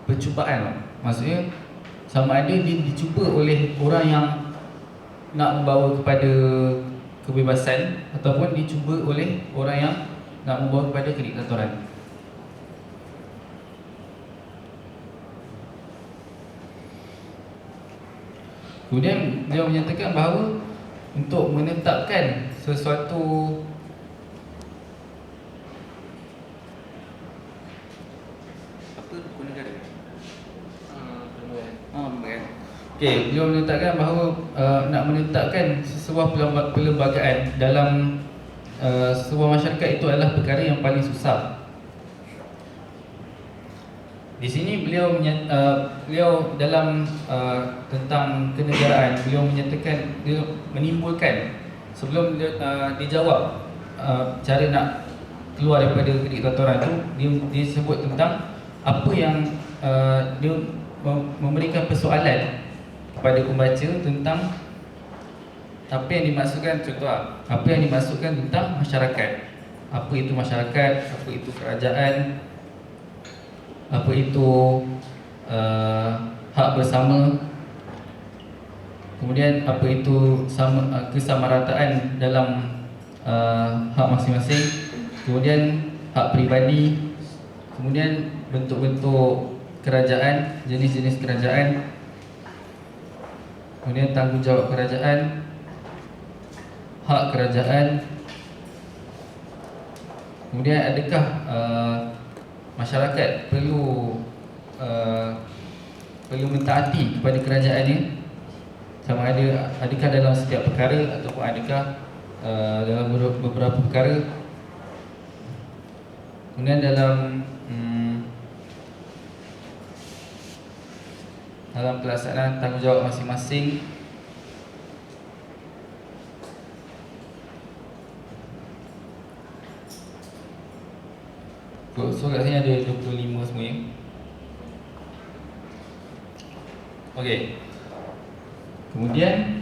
S1: percubaan. Maksudnya sama ada dia dicuba oleh orang yang nak membawa kepada kebebasan ataupun dicuba oleh orang yang nak membawa kepada kediktatoran. Kemudian dia menyatakan bahawa untuk menetapkan sesuatu Okey, beliau menyatakan bahawa nak menetapkan sebuah perlembagaan dalam sebuah masyarakat itu adalah perkara yang paling susah. Di sini beliau dalam tentang kenegaraan, beliau menyatakan, dia menimbulkan, sebelum dijawab cara nak keluar daripada kediktatoran itu, dia sebut tentang apa yang dia memberikan persoalan kepada pembaca tentang apa yang dimaksudkan. Contoh, apa yang dimaksudkan tentang masyarakat, apa itu masyarakat, apa itu kerajaan, apa itu hak bersama, kemudian apa itu kesamarataan dalam hak masing-masing, kemudian hak peribadi, kemudian bentuk-bentuk kerajaan, jenis-jenis kerajaan, kemudian tanggungjawab kerajaan, hak kerajaan, kemudian adakah masyarakat perlu mentaati kepada kerajaannya, sama adakah dalam setiap perkara ataupun adakah dalam beberapa perkara. Kemudian dalam pelaksanaan tanggungjawab masing-masing, so kat sini ada 25 semuanya. Okey. Kemudian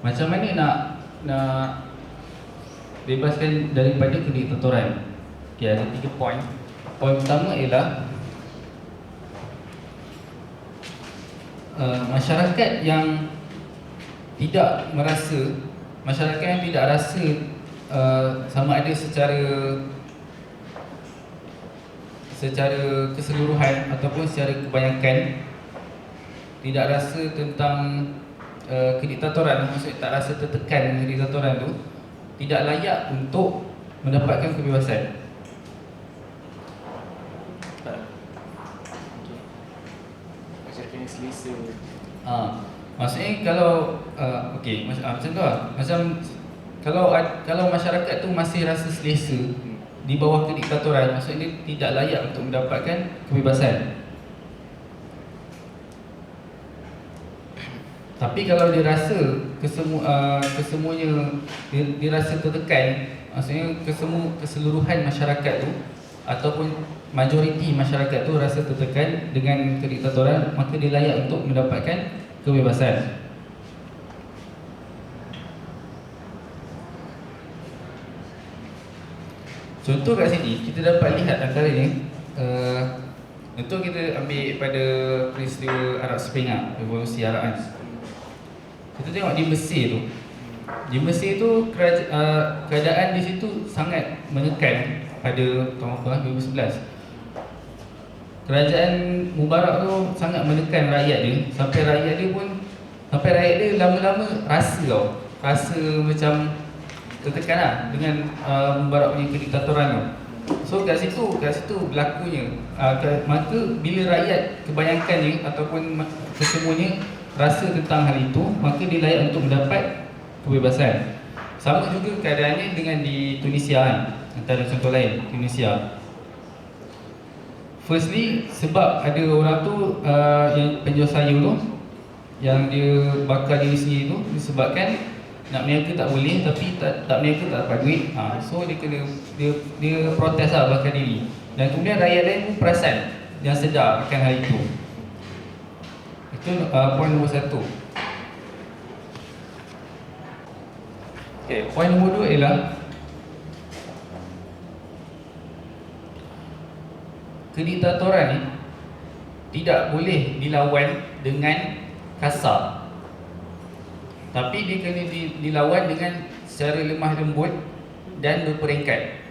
S1: macam mana nak bebaskan daripada kediktatoran? Okey, ada 3 poin. Poin pertama ialah masyarakat yang tidak merasa, masyarakat yang tidak rasa sama ada secara keseluruhan ataupun secara kebanyakan tidak rasa tentang kediktatoran, maksudnya tak rasa tertekan kediktatoran tu, tidak layak untuk mendapatkan kebebasan.
S6: Masyarakat yang selesa.
S1: Maksudnya kalau macam tu lah. Macam kalau masyarakat tu masih rasa selesa di bawah kediktatoran, maksudnya dia tidak layak untuk mendapatkan kebebasan. Tapi kalau dia rasa kesemuanya dia rasa tertekan, maksudnya keseluruhan masyarakat tu ataupun majoriti masyarakat tu rasa tertekan dengan kediktatoran, maka dia layak untuk mendapatkan kebebasan. Contoh kat sini kita dapat lihat antaranya, contoh kita ambil pada peristiwa Arab Spring lah, revolusi Arab kan. Kita tengok di Mesir tu. Di Mesir tu keadaan di situ sangat menekan pada tahun 2011. Kerajaan Mubarak tu sangat menekan rakyat dia, sampai rakyat dia lama-lama rasa macam tertekan lah dengan Mubarak punya kediktatoran tu. So kat situ berlakunya maka bila rakyat kebanyakannya ataupun kesemuanya rasa tentang hal itu, maka dia layak untuk mendapat kebebasan. Sama juga keadaannya dengan di Tunisia kan, antara contoh lain Tunisia. Firstly, sebab ada orang tu yang penjual sayur tu, yang dia bakar diri sendiri tu, disebabkan nak berniaga tak boleh, tapi tak berniaga tak dapat duit. So dia protes lah, bakar diri. Dan kemudian rakyat lain pun perasan dan sedar akan hal itu. Itu poin nombor 1. Okay, poin nombor 2 ialah kediktatoran ni tidak boleh dilawan dengan kasar, tapi dia kena dilawan dengan secara lemah lembut dan berperingkat.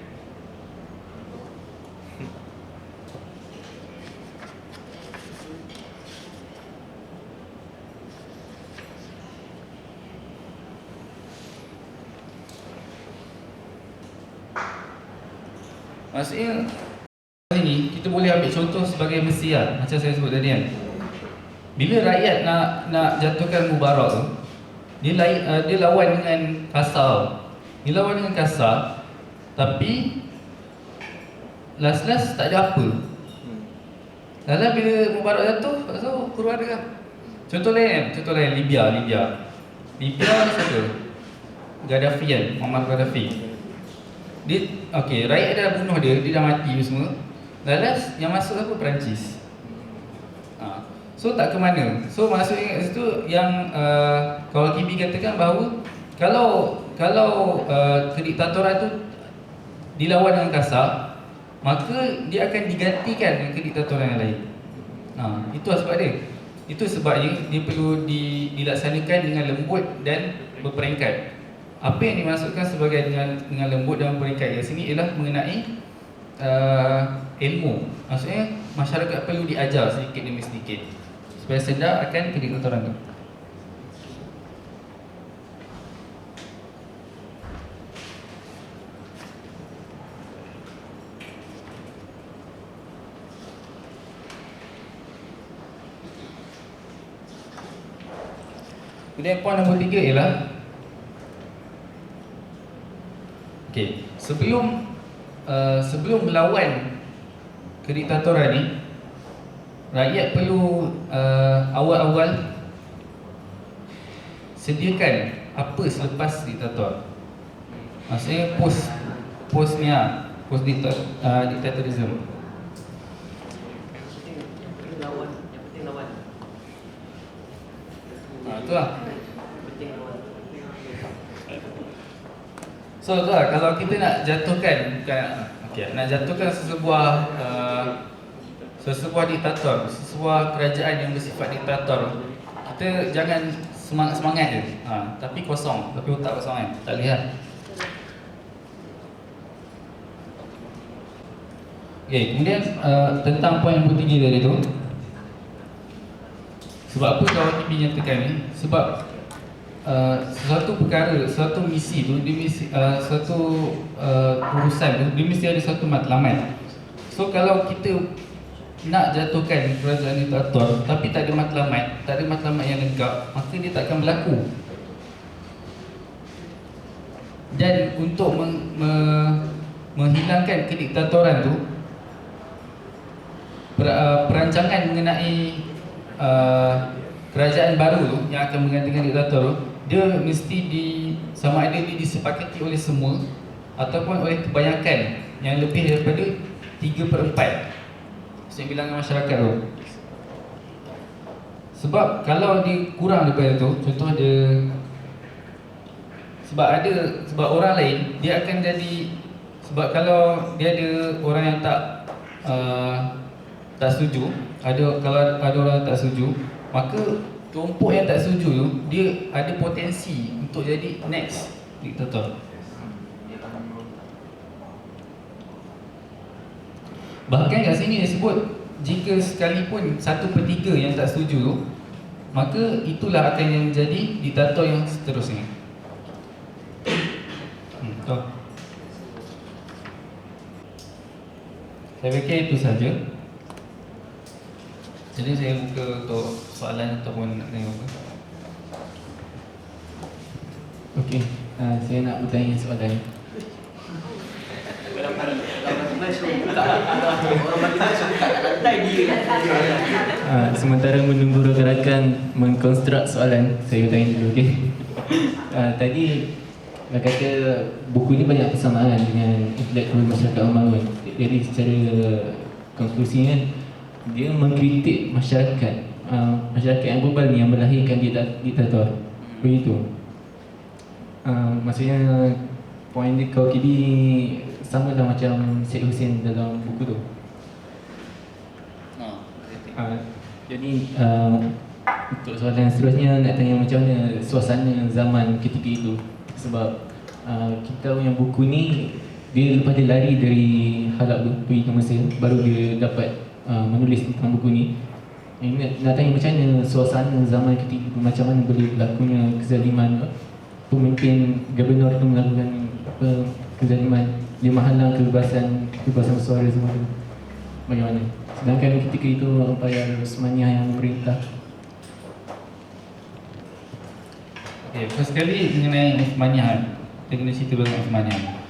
S1: Maksudnya ini kita boleh ambil contoh sebagai Mesir lah, macam saya sebut tadi kan. Bila rakyat nak jatuhkan Mubarak tu, dia lawan dengan kasar. Dia lawan dengan kasar, tapi last tak ada apa. Lalu bila Mubarak jatuh, so keluar dia. Contoh lain Libya ni siapa? Gaddafi kan, Muammar Gaddafi. Rakyat dah bunuh dia dah mati semua. Lalas yang masuk apa? Perancis. So tak ke mana. So maksudnya kat situ yang kalau Kibi katakan bahawa kalau kediktatoran tu dilawan dengan kasar, maka dia akan digantikan dengan kediktatoran yang lain. Itu sebab dia. Itu sebabnya dia perlu dilaksanakan dengan lembut dan berperingkat. Apa yang dimaksudkan sebagai dengan lembut dan berperingkat di sini ialah mengenai ilmu. Maksudnya masyarakat perlu diajar sedikit demi sedikit supaya sedar akan kediktatoran itu. Kemudian poin nombor 3 ialah sebelum melawan kediktatoran ni, rakyat perlu awal-awal sediakan apa selepas diktator. Maksudnya post diktatorisme. Itulah. So itulah, kalau kita nak jatuhkan sesebuah diktator, sesebuah kerajaan yang bersifat diktator, kita jangan semangat-semangat je, tapi otak kosong kan, tak lihat. Kemudian tentang poin yang ketiga tadi tu, sebab apa kalau kita nyatakan ni? Sebab sesuatu perkara, sesuatu misi tu, suatu urusan tu, dia mesti ada satu matlamat. So kalau kita nak jatuhkan kerajaan diktator tapi tak ada matlamat yang legap, maka dia tak akan berlaku. Dan untuk menghilangkan kediktatoran tu, perancangan mengenai kerajaan baru tu yang akan menggantikan diktator tu, dia mesti sama ada dia disepakati oleh semua ataupun oleh kebanyakan yang lebih daripada 3/4 bilangan masyarakat tu. Sebab kalau dia kurang daripada tu, contoh dia sebab orang lain dia akan jadi, sebab kalau dia ada orang yang tak setuju, kalau ada orang yang tak setuju, maka kelompok yang tak setuju tu dia ada potensi untuk jadi next diktator. Bahkan kat sini dia sebut jika sekalipun 1/3 yang tak setuju tu, maka itulah akan yang menjadi diktator yang seterusnya. Saya fikir itu saja. Jadi saya buka untuk soalan ataupun nak tanya apa.
S6: Okey, saya nak bertanya soalan.
S3: Orang bagi suka kat lantai dia.
S6: Sementara menunggu rakan-rakan mengkonstruk soalan, saya bertanya dulu, okey. Tadi dah kata buku ni banyak persamaan dengan intelektual masyarakat membangun. Jadi secara konklusinya dia mengkritik masyarakat yang global ni yang melahirkan diktator. Begitu. Maksudnya poin dia kau kini sama lah macam Syed Hussein dalam buku tu. Jadi untuk soalan seterusnya nak tanya macam mana suasana zaman ketika itu. Sebab kita yang buku ni dia lepas dia lari dari Halab tu pergi ke Mesir, baru dia dapat menulis tentang buku ni. Nak tanya macam mana suasana zaman ketika itu, macam mana boleh berlakunya kezaliman pemimpin gubernur tu melakukan kezaliman, dia menghalang kebebasan bersuara semua tu. Bagaimana? Sedangkan ketika itu Empayar Osmaniyah yang memerintah.
S1: Okay, first sekali mengenai Osmaniyah, kita kena cerita tentang Osmaniyah.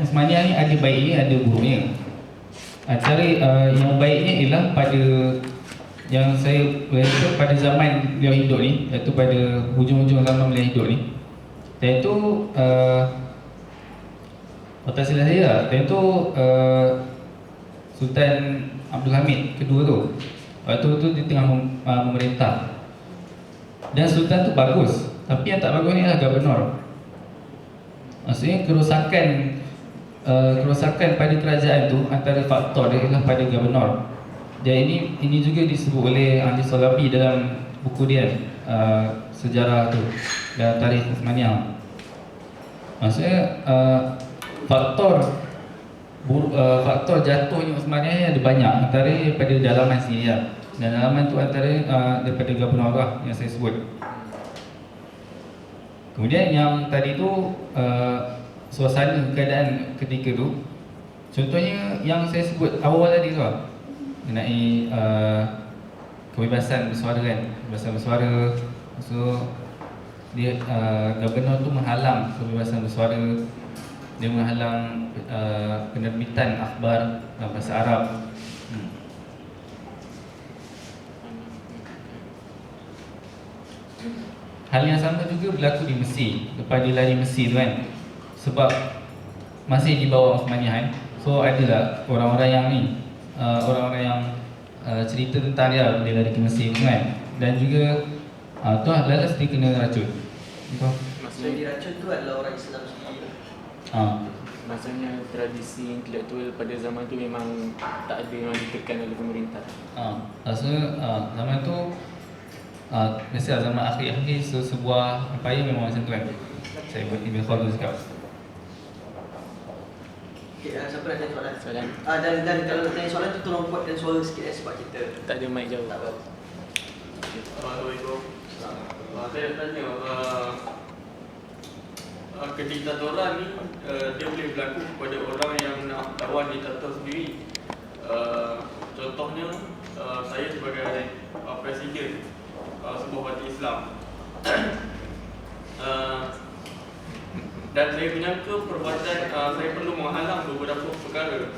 S1: Osmaniyah ni ada baiknya, ada buruknya. Cara yang baiknya ialah pada yang saya rasa pada zaman beliau hidup ni, iaitu pada hujung-hujung zaman beliau hidup ni, iaitu tak silap saya, iaitu Sultan Abdul Hamid kedua tu, waktu tu dia tengah memerintah. Dan Sultan tu bagus, tapi yang tak bagus ni adalah gubernur. Maksudnya kerosakan pada kerajaan tu antara faktor dia ialah pada gubernur. Dan ini juga disebut oleh Ahli Salabi dalam buku dia, sejarah tu dan tarikh Osmaniyah. Maksudnya faktor jatuhnya Osmaniyah ada banyak, antara daripada dalaman sendiri lah. Dan dalaman tu antara daripada gubernur lah yang saya sebut. Kemudian yang tadi tu suasana keadaan ketika tu, contohnya yang saya sebut awal tadi tu lah, mengenai kebebasan bersuara kan, kebebasan bersuara. So dia gubernur tu menghalang kebebasan bersuara, dia menghalang penerbitan akhbar dalam bahasa Arab. Hal yang sama juga berlaku di Mesir, lepas dia lari Mesir tu kan, sebab masih di bawah Osmaniyah kan. So adalah orang-orang yang ni, orang-orang yang cerita tentang dia lari ke Mesir tu kan. Dan juga tu lalas dia kena racun.
S3: Maksudnya diracun tu adalah orang Islam sendiri.
S6: Maksudnya tradisi intelektual pada zaman tu memang tak ada, memang ditekan oleh pemerintah.
S1: Maksudnya zaman tu biasalah zaman akhir-akhir sebuah empayar memang macam tu kan. Saya buat Ibn Khaldun cakap.
S3: Okay, siapa nak tanya soalan?
S6: Soalan.
S3: Dan kalau nak tanya soalan tu tolong kuatkan suara sikit sebab kita
S6: Tak ada mic jauh.
S3: tak tahu.
S7: Assalamualaikum. Saya nak tanya, kediktatoran ni dia boleh berlaku kepada orang yang nak lawan diktator sendiri. Contohnya saya sebagai presiden sebuah parti Islam. Dan saya menyangka perbuatan saya perlu menghalang beberapa perkara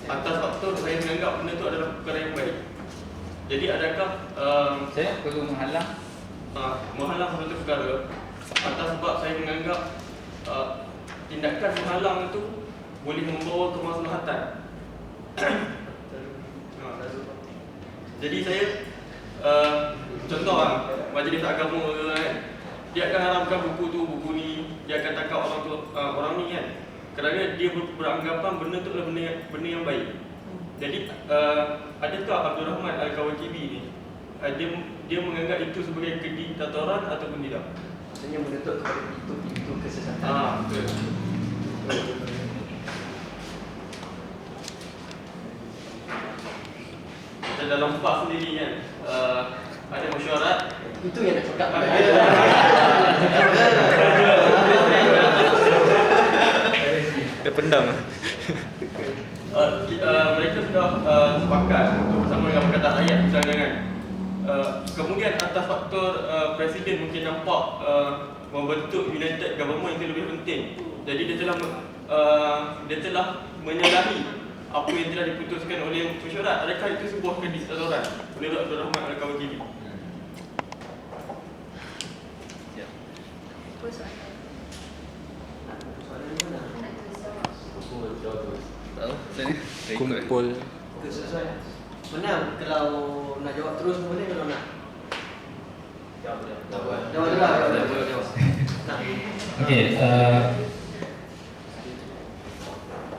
S7: atas faktor saya menganggap benda itu adalah perkara yang baik. Jadi adakah
S1: Saya perlu menghalang
S7: menghalang suatu perkara atas sebab saya menganggap tindakan menghalang itu boleh membawa kemaslahatan. Jadi saya contoh majlis agama kan, dia akan haramkan buku ni, dia akan tangkap orang ni kan, kerana dia beranggapan benda tu adalah benda yang baik. Jadi adakah Abdul Rahman Al-Kawakibi ni dia menganggap itu sebagai kediktatoran ataupun tidak?
S3: Maksudnya menutup kepada pintu kesesatan.
S7: Betul. Macam dalam PAS sendiri kan, ada mesyuarat.
S3: Itu yang nak cakap.
S5: Dia pendam.
S7: Mereka sudah sepakat untuk bersama dengan Perkataan Rakyat perundangan. Kemudian atas faktor presiden mungkin nampak membentuk united government itu lebih penting. Jadi dia telah menyalahi apa yang telah diputuskan oleh mesyuarat. Adakah itu sebuah kediktatoran menurut Abdul Rahman Al-Kawakibi?
S4: Apa soalan?
S3: Soalan ni mana?
S4: Nak terus jawab.
S1: tahu saya
S5: Kumpul.
S3: Sesuai. Menang kalau nak jawab terus boleh kalau nak. Jawab dulu lah. Nak.
S1: Okey,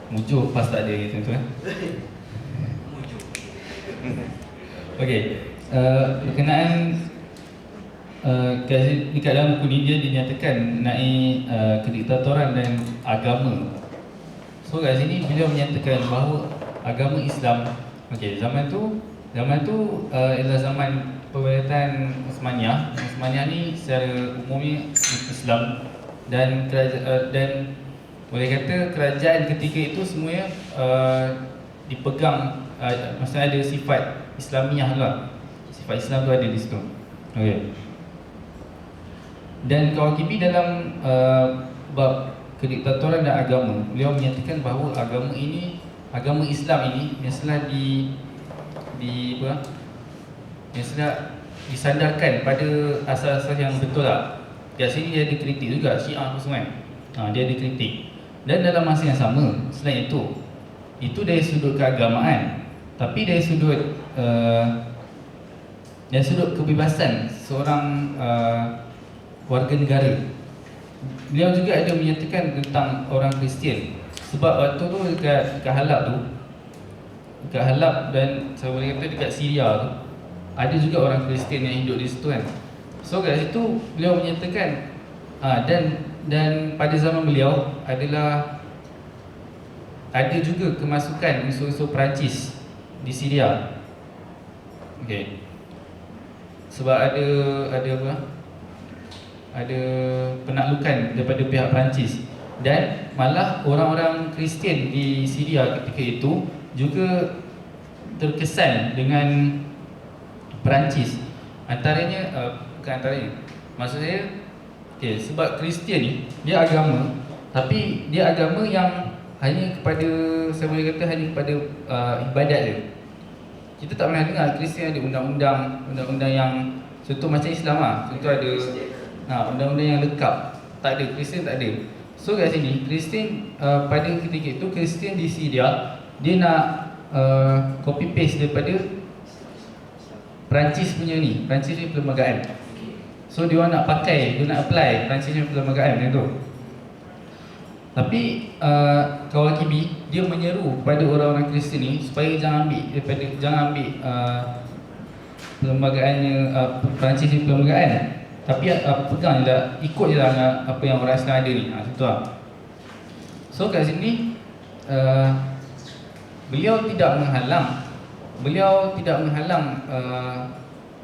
S1: mujuk pas tak ada gitu kan. Okey, berkenaan dekat dalam buku ni dia dinyatakan mengenai kediktatoran dan agama. So kat sini beliau menyatakan bahawa agama Islam, okey, zaman tu ialah zaman pemerintahan Uthmaniyah. Uthmaniyah ni secara umumnya Islam dan dan boleh kata kerajaan ketika itu semuanya dipegang, maksudnya ada sifat Islamiah lah. Sifat Islam tu ada di situ. Okey. Dan Kawakibi dalam bab kediktatoran dan agama, beliau menyatakan bahawa agama Islam ini biasalah disandarkan pada asas-asas yang betul lah. Kat sini dia ada kritik juga, Syiah apa semua. Dia ada kritik. Dan dalam masa yang sama, selain itu dari sudut keagamaan, tapi dari sudut kebebasan seorang warga negara, beliau juga ada menyatakan tentang orang Kristian. Sebab waktu tu dekat Halab dan saya boleh kata dekat Syria tu, ada juga orang Kristian yang hidup di situ kan. So kat situ beliau menyatakan dan pada zaman beliau ada juga kemasukan unsur-unsur Perancis di Syria. Okey. Sebab ada penaklukan daripada pihak Perancis, dan malah orang-orang Kristian di Syria ketika itu juga terkesan dengan Perancis. Maksud saya, okay, sebab Kristian ni dia agama, tapi dia agama yang hanya kepada, saya boleh kata hanya kepada ibadat dia. Kita tak pernah dengar Kristian ada undang-undang yang contoh macam Islam lah. Contoh ada undang-undang yang lengkap. Tak ada, Kristian tak ada. So kat sini Kristian pada ketika itu Kristian di Syria dia nak copy paste daripada Perancis punya perlembagaan. So dia nak pakai, dia nak apply Perancis punya perlembagaan macam tu. Tapi Kawakibi dia menyeru kepada orang-orang Kristian ni supaya jangan ambil perlembagaannya Perancis punya perlembagaan, tapi pegang je lah, ikut je lah apa yang orang Islam ada ni. Macam lah. So kat sini beliau tidak menghalang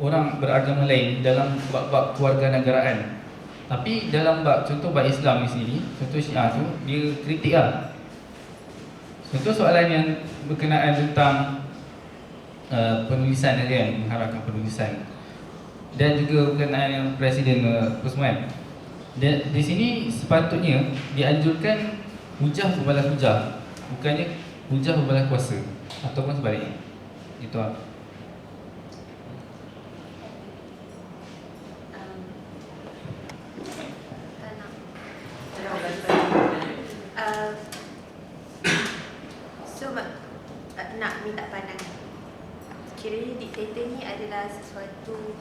S1: orang beragama lain dalam bab kewarganegaraan. Tapi dalam contoh bab Islam di sini, contoh Syiah tu, dia kritik lah. Contoh soalan yang berkenaan tentang penulisan dia kan, mengharapkan penulisan. Dan juga berkenaan yang Presiden Usman. Dan di sini sepatutnya dianjurkan hujah berbalas hujah, bukannya hujah berbalas kuasa ataupun sebaliknya. Itu lah.
S4: Tak nak. Nak minta pandangan. Kiranya diktator ni adalah sesuatu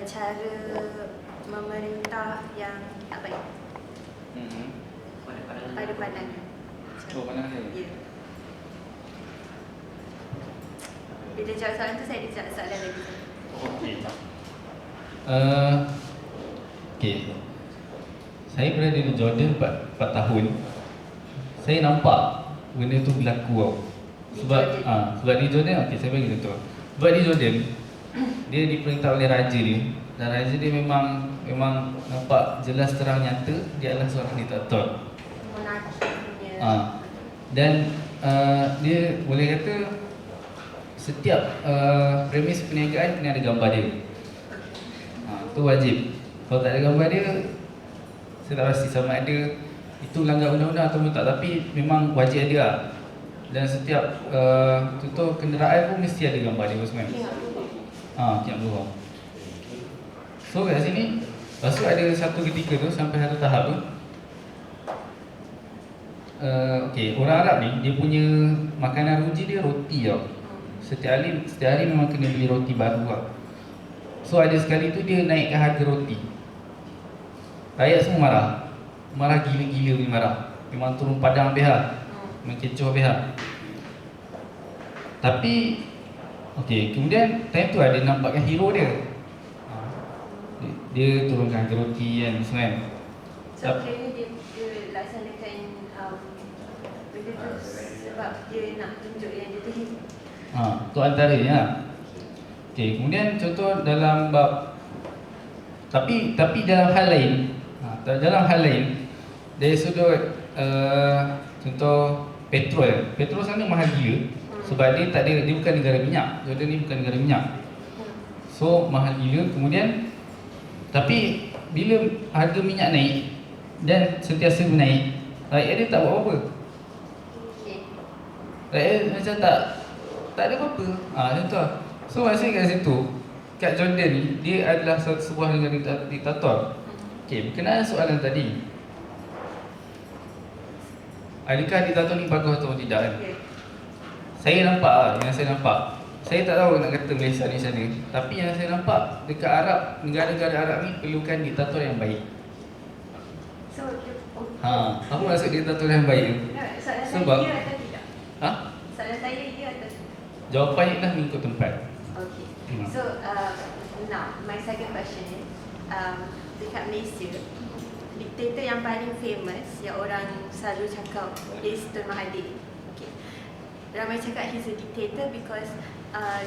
S4: cara memerintah yang tak baik pada pandangan.
S1: Oh, pandangan saya.
S4: Ya. Bila jawab soalan tu saya ada jawab soalan lagi.
S1: Okey. Okey. Saya berada di Jordan 4 tahun. Saya nampak benda tu berlaku tau. Sebab di Jordan, okey saya bagi contoh. Sebab di Jordan dia diperintah oleh raja dia, dan raja dia memang nampak jelas terang nyata dia adalah seorang diktator.
S4: Monarki punya.
S1: Dan dia boleh kata setiap premis perniagaan kena ada gambar dia. Tu wajib. Kalau tak ada gambar dia, saya tak pasti sama ada itu melanggar undang-undang atau tak, tapi memang wajib ada lah. Dan setiap contoh kenderaan pun mesti ada gambar dia semua. Kiam Luhur. So kat sini, lepas tu ada satu ketika tu sampai satu tahap tu, okey, orang Arab ni dia punya makanan ruji dia roti tau. Setiap hari memang kena beli roti baru lah. So ada sekali tu dia naikkan harga roti. Rakyat semua marah. Marah gila-gila ni marah. Memang turun padang habis lah. Memang kecoh habis lah. Tapi okey, kemudian time tu ada nampakkan hero dia. Dia turunkan harga roti kan semua kan.
S4: So kiranya dia laksanakan benda tu sebab dia nak tunjuk yang dia tu hero.
S1: Tu antaranya lah. Okey, kemudian contoh dalam bab tapi dalam hal lain, dalam hal lain dari sudut contoh petrol sana mahal gila sebab dia bukan negara minyak. Jordan ni bukan negara minyak. So mahal gila. Kemudian tapi bila harga minyak naik dan sentiasa menaik, rakyat dia tak buat apa-apa. Rakyat macam tak ada apa-apa. Macam tu lah. So maksudnya kat situ, kat Jordan ni, dia adalah sebuah negara diktator. Okey, berkenaan soalan tadi, adakah diktator ni bagus atau tidak kan? Saya nampak lah, yang saya nampak. Saya tak tahu nak kata Malaysia ni macam mana, tapi yang saya nampak dekat Arab, negara-negara Arab ni perlukan diktator yang baik.
S4: So,
S1: apa maksud diktator yang baik tu?
S4: soalan
S1: Sebab
S4: saya ya atau tidak? Soalan saya ya atau tidak?
S1: Jawapannya dah mengikut tempat.
S4: Okay. So, now my second question is, dekat Malaysia, diktator yang paling famous yang orang selalu cakap is Tun Mahathir. Okay. Ramai cakap he's a dictator because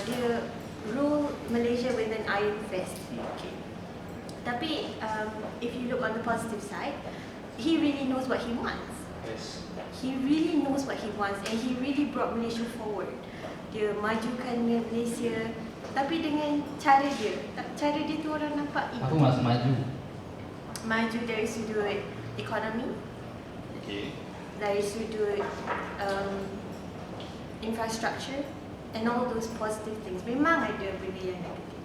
S4: dia rule Malaysia with an iron fist. Okay. Tapi if you look on the positive side, he really knows what he wants.
S7: Yes.
S4: He really knows what he wants and he really brought Malaysia forward. Dia majukan Malaysia, tapi dengan cara dia tu orang nampak
S1: Apa maksud maju?
S4: Maju dari sudut ekonomi,
S1: Okey.
S4: dari sudut infrastructure and all those positive things. Memang ada benda yang negatif,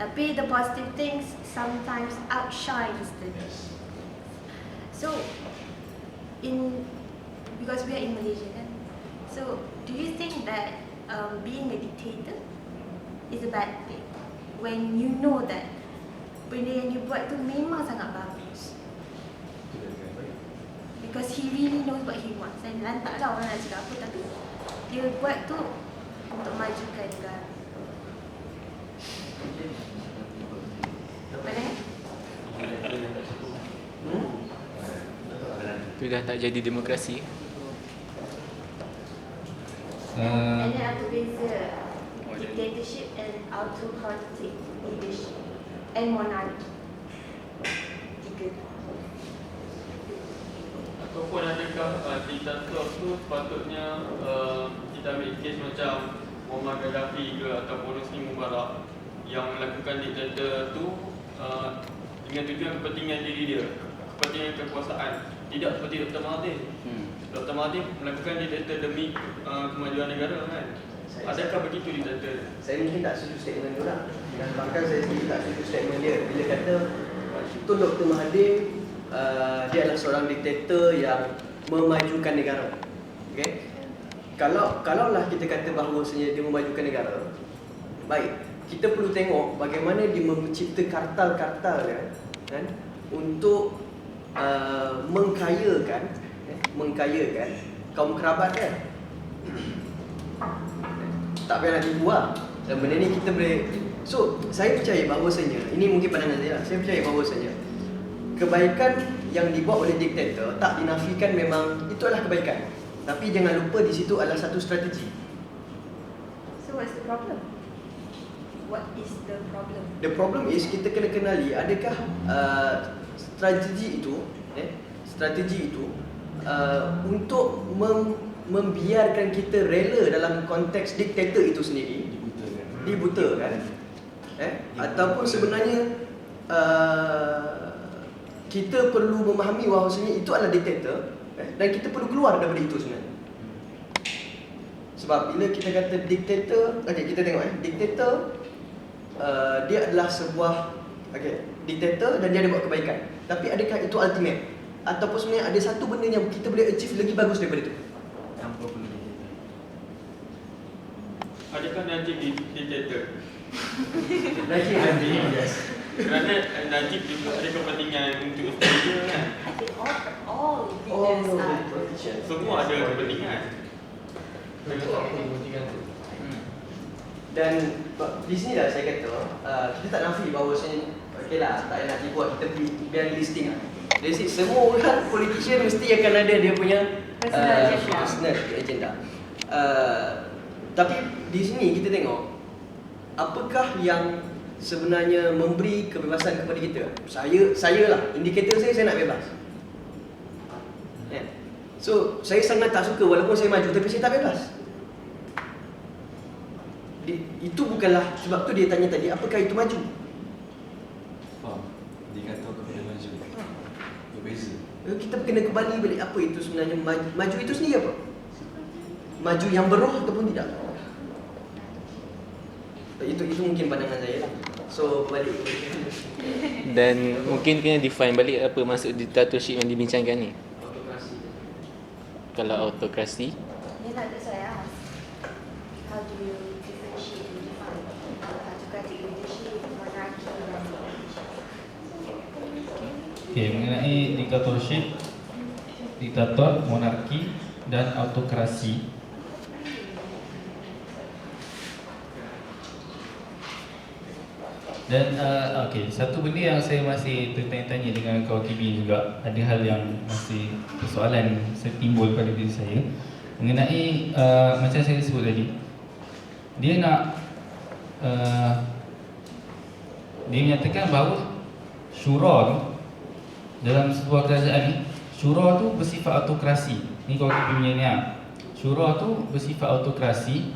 S4: tapi the positive things sometimes outshines the negative. So because we are in Malaysia kan, so do you think that being a dictator is a bad thing when you know that benda yang you buat tu memang sangat bagus? Because he really knows what he wants. Dan lantaklah orang nak cakap apa, tapi dia buat tu untuk majukan negara. Mana?
S6: Itu dah tak jadi demokrasi.
S4: And then apa beza dictatorship and autocratic leadership and monarchy? Tiga.
S7: Ataupun adakah diktator tu sepatutnya kita ambil kes macam Muammar Gaddafi ke ataupun Hosni Mubarak yang melakukan diktator tu dengan tujuan kepentingan diri dia, kepentingan kekuasaan, tidak seperti Dr. Mahathir. Dr. Mahathir melakukan diktator demi kemajuan negara kan. Adakah begitu diktator?
S3: Saya mungkin tak setuju statement dia orang. Dan bahkan saya sendiri tak setuju statement dia bila kata Tun Dr. Mahathir dia adalah seorang diktator yang memajukan negara. Okey. Kalaulah kita kata bahawasanya dia memajukan negara, baik, kita perlu tengok bagaimana dia mencipta kartal-kartal kan untuk mengkayakan kaum kerabat kan. Tak payah nak tipu lah. Dan benda ni kita boleh. So, saya percaya bahawasanya, ini mungkin pandangan saya lah, saya percaya bahawasanya kebaikan yang dibuat oleh diktator tak dinafikan, memang itu adalah kebaikan. Tapi jangan lupa di situ adalah satu strategi.
S4: So what's the problem? What is the problem?
S3: The problem is kita kena kenali adakah strategi itu untuk membiarkan kita rela dalam konteks diktator itu sendiri dibutakan, ataupun sebenarnya kita perlu memahami bahawasanya itu adalah diktator, dan kita perlu keluar daripada itu sebenarnya. Sebab bila kita kata diktator, okey, kita tengok diktator dia adalah sebuah diktator dan dia ada buat kebaikan. Tapi adakah itu ultimate? Ataupun sebenarnya ada satu benda yang kita boleh achieve lagi bagus daripada itu?
S6: Tanpa perlu diktator.
S7: Adakah Najib diktator?
S3: Najib, yes.
S7: Kerana Najib juga ada kepentingan untuk Australia kan.
S4: I think all leaders are.
S7: Semua ada kepentingan.
S3: Dan di sini lah saya kata kita tak nafi bahawasanya okeylah, tak nak dibuat, kita biar listing lah. Dari situ semua orang politician mesti akan ada dia punya personal agenda. Tapi di sini kita tengok apakah yang sebenarnya memberi kebebasan kepada kita. Saya lah, indikator saya nak bebas. So saya sangat tak suka walaupun saya maju tapi saya tak bebas. Itu bukanlah sebab tu dia tanya tadi apakah itu maju.
S8: Dia kata kepada maju. Berbeza.
S3: Kita kena kembali balik apa itu sebenarnya maju itu sendiri apa? Maju yang beroh ataupun tidak? Itu mungkin pandangan saya lah. So balik.
S6: Dan mungkin kena define balik apa maksud dictatorship yang dibincangkan ni.
S3: Autokrasi.
S6: Kalau autokrasi,
S4: Ni tak ada saya ask. How do you differentiate and define autocratic leadership, monarchy dan
S1: Okay, mengenai diktatorship, diktator, monarki dan autokrasi. Dan okay, satu benda yang saya masih tertanya-tanya dengan kawan KB juga, ada hal yang masih persoalan timbul pada diri saya mengenai macam saya sebut tadi, dia nak dia menyatakan bahawa syura tu dalam sebuah kerajaan ni, syura tu bersifat autokrasi. Ni kawan KB punya ni syura tu bersifat autokrasi,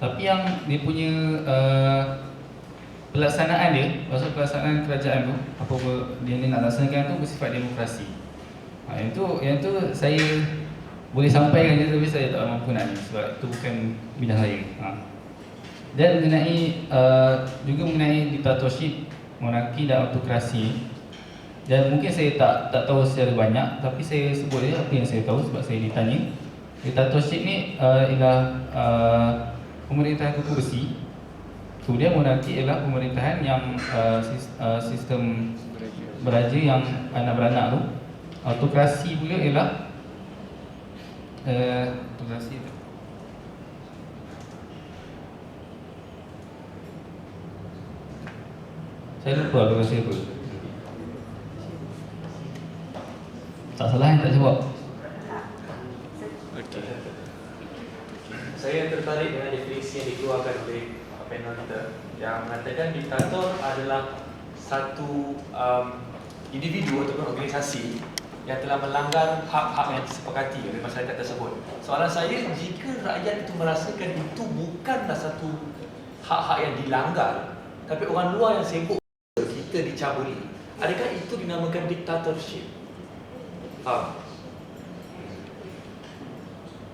S1: tapi yang dia punya pelaksanaan dia, maksud pelaksanaan kerajaan tu, apa dia nak laksanakan tu bersifat demokrasi. Yang tu saya boleh sampaikan je tapi saya tak mampu nak ni sebab itu bukan bidang saya. Dan mengenai juga mengenai diktatorship, monarki dan autokrasi, dan mungkin saya tak tahu secara banyak, tapi saya sebut je apa yang saya tahu sebab saya ditanya. Diktatorship ni ialah pemerintahan kuku besi. Kemudian monarki ialah pemerintahan yang sistem beraja yang anak beranak tu. Autokrasi pula ialah autokrasi tu. Saya lupa autokrasi apa. Tak salah yang tak jawab.
S5: Saya tertarik dengan definisi yang dikeluarkan oleh panel kita yang mengatakan diktator adalah satu individu ataupun organisasi
S9: yang telah melanggar hak-hak yang disepakati oleh masyarakat tersebut. Soalan saya, jika rakyat itu merasakan itu bukanlah satu hak-hak yang dilanggar, tapi orang luar yang sibuk kita dicabuli, adakah itu dinamakan dictatorship?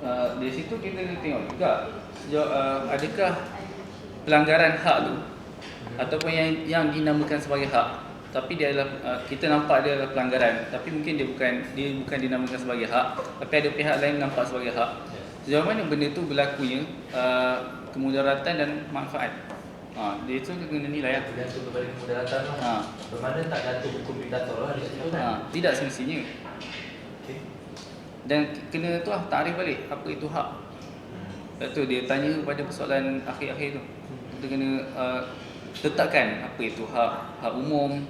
S1: Dari situ kita tengok juga adakah pelanggaran hak tu ataupun yang dinamakan sebagai hak, tapi dia adalah kita nampak dia adalah pelanggaran, tapi mungkin dia bukan dinamakan sebagai hak, tapi ada pihak lain nampak sebagai hak. Sejauh mana benda tu berlakunya kemudaratan dan manfaat. Dia itu kena nilai lah.
S2: Bergantung kepada kemudaratan lah. Bermakna tak jatuh hukum diktator lah di situ kan.
S1: Tidak semestinya. Dan kena tu lah takrif balik apa itu hak. Lepas tu dia tanya pada persoalan akhir-akhir tu. Kita kena tetapkan apa itu hak umum,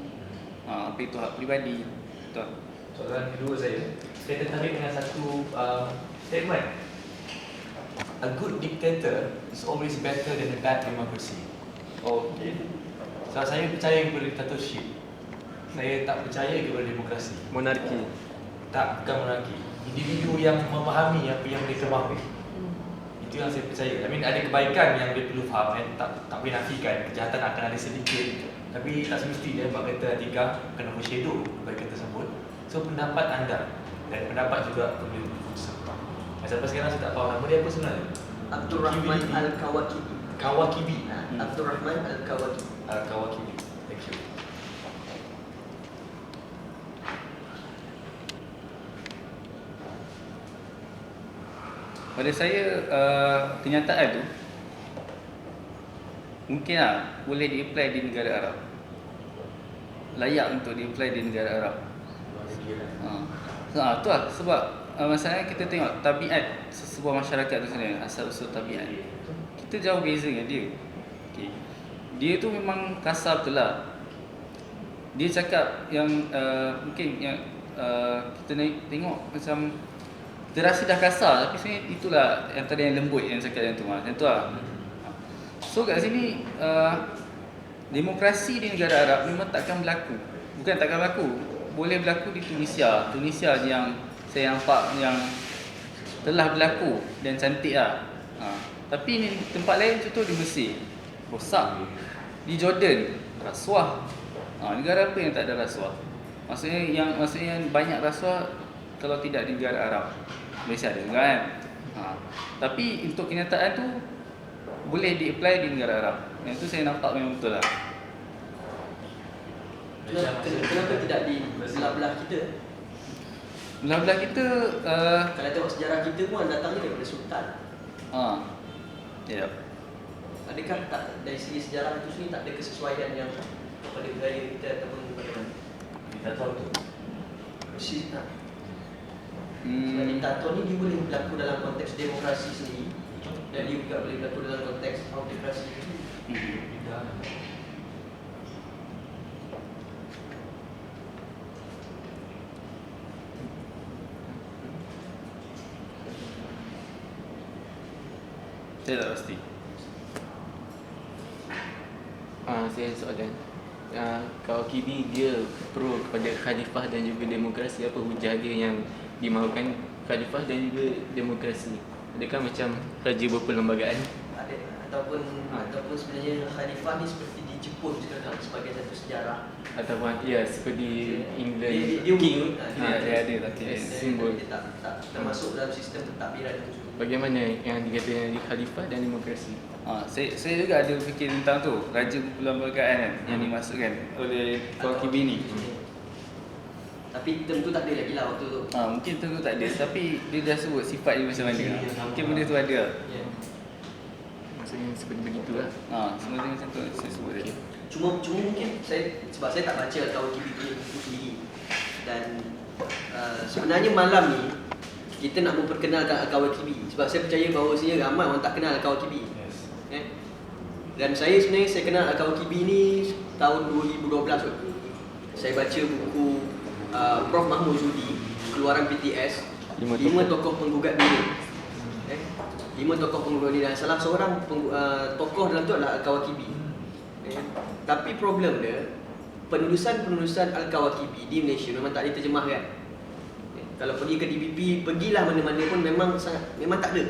S1: apa itu hak peribadi. Betul.
S9: Soalan kedua saya tertarik dengan satu statement. A good dictator is always better than a bad democracy. Okay. So, saya percaya kepada dictatorship. Saya tak percaya kepada demokrasi.
S3: Monarki.
S9: Tak, bukan monarki. Individu yang memahami apa yang mereka mahu. Itu yang saya percaya. I mean, ada kebaikan yang dia perlu faham kan? Tak boleh nafikan. Kejahatan akan ada sedikit. Tapi tak semestinya sebab kata Atika kena foreshadow kebaikan tersebut. So, pendapat anda dan pendapat juga perlu difokuskan. Sampai sekarang saya tak faham nama dia apa sebenarnya.
S3: Abdul Rahman Al-Kawakibi.
S9: Kawakibi.
S3: Abdul Rahman Al-Kawakibi.
S9: Kawakibi. Thank you.
S1: Pada saya kenyataan tu mungkin boleh di-apply di negara Arab. Layak untuk di-apply di negara Arab. Tu lah sebab masalahnya kita tengok tabiat sebuah masyarakat tu sendiri, asal usul tabiat. Kita jauh beza dengan dia. Okay. Dia tu memang kasar betul lah. Dia cakap yang mungkin yang kita tengok macam kita rasa dah kasar, tapi sebenarnya itulah antara yang lembut yang cakap yang tu lah. Yang tu lah. So kat sini demokrasi di negara Arab memang takkan berlaku. Bukan takkan berlaku, boleh berlaku di Tunisia. Tunisia yang saya nampak yang telah berlaku dan cantik lah. Tapi ni tempat lain contoh di Mesir, rosak. Di Jordan, rasuah. Negara apa yang tak ada rasuah? Maksudnya banyak rasuah kalau tidak di negara Arab. Malaysia ada juga kan. Tapi untuk kenyataan tu boleh di-apply di negara Arab. Yang tu saya nampak memang betul lah.
S3: Kenapa tidak di belah-belah kita?
S1: Belah-belah kita
S3: kalau tengok sejarah kita pun datangnya daripada sultan.
S1: Ya.
S3: Adakah tak dari segi sejarah itu sendiri tak ada kesesuaian yang kepada budaya kita ataupun kepada
S9: diktator tu?
S3: Sebab diktator ni dia boleh berlaku dalam konteks demokrasi sendiri dan dia juga boleh berlaku dalam konteks autokrasi sendiri.
S1: Saya tak pasti.
S6: Saya ada soalan. Kawakibi dia pro kepada khalifah dan juga demokrasi. Apa hujah dia yang dimahukan khalifah dan juga demokrasi? Adakah macam raja berperlembagaan?
S3: Ada ataupun sebenarnya khalifah ni seperti dijemput sekarang sebagai satu sejarah.
S6: Ataupun ya seperti England
S3: dia
S6: king
S1: Dia ada tapi
S6: simbol.
S3: Dia tak termasuk dalam sistem pentadbiran itu.
S6: Bagaimana yang dikatakan di khalifah dan demokrasi?
S1: Saya juga ada fikir tentang tu, raja perlembagaan kan yang dimasukkan oleh Kawakibi ni.
S3: Tapi term tu tak ada lagi lah waktu tu.
S1: Mungkin term tu tak ada, tapi dia dah sebut sifat dia macam mana. Mungkin benda tu ada.
S6: Maksudnya seperti begitulah.
S1: Sebenarnya macam tu saya sebut tadi.
S3: Cuma mungkin sebab saya tak baca Kawakibi punya buku sendiri. Dan sebenarnya malam ni kita nak memperkenalkan Al-Kawakibi sebab saya percaya bahawa ramai orang tak kenal Al-Kawakibi. Dan saya kenal Al-Kawakibi ni tahun 2012 tu. Saya baca buku Prof Mahmud Zudi, keluaran PTS, 5 tokoh penggugat dunia. 5 tokoh penggugat dunia. Salah seorang tokoh dalam tu adalah Al-Kawakibi. Tapi problem dia, penulisan Al-Kawakibi di Malaysia memang tak diterjemahkan. Kalau pergi ke DPP, pergilah mana-mana pun memang tak ada.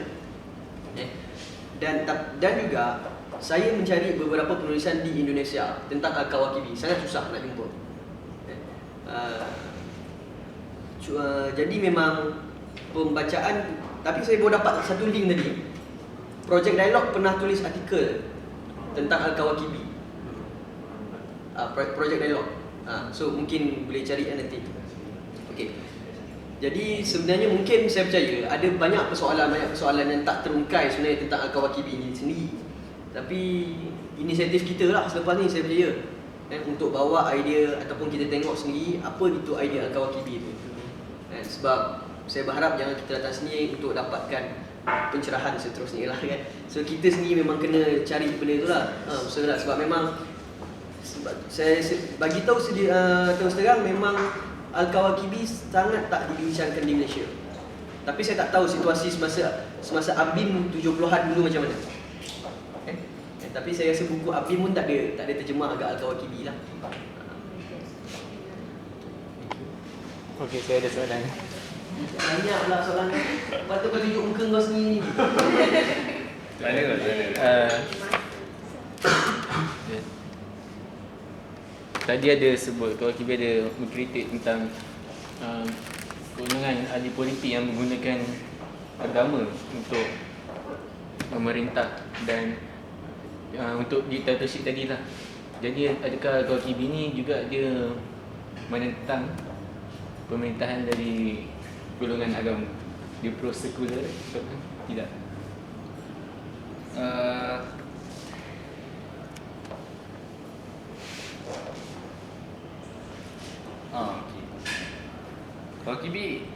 S3: Dan juga saya mencari beberapa penulisan di Indonesia tentang Al-Kawakibi, sangat susah nak jumpa. Jadi memang pembacaan, tapi saya baru dapat satu link tadi. Project Dialog pernah tulis artikel tentang Al-Kawakibi. Project Dialog. So mungkin boleh cari nanti. Okey. Jadi sebenarnya mungkin saya percaya ada banyak persoalan yang tak terungkai sebenarnya tentang Al-Kawakibi ini sendiri. Tapi inisiatif kita lah selepas ni saya percaya untuk bawa idea ataupun kita tengok sendiri apa itu idea Al-Kawakibi itu. Sebab saya berharap jangan kita datang sini untuk dapatkan pencerahan seterusnya lah kan. So kita sendiri memang kena cari benda tu lah. Sebab memang saya bagi tahu terus terang memang Al-Kawakibi sangat tak dibincangkan di Malaysia. Tapi saya tak tahu situasi semasa ABIM 70-an dulu macam mana. Tapi saya rasa buku ABIM pun tak ada terjemah agak Al-Kawakibi lah.
S6: Okey, saya ada soalan.
S3: Banyak pula soalan. Patut kau tunjuk muka kau sendiri.
S1: Ada ke?
S6: Tadi ada sebut Kawakibi ada mengkritik tentang kewenangan ahli politik yang menggunakan agama untuk memerintah dan untuk dictatorship tadi lah. Jadi adakah Kawakibi ni juga dia menentang pemerintahan dari golongan agama? Dia pro-sekular atau tidak?
S1: Okay. Kawakibi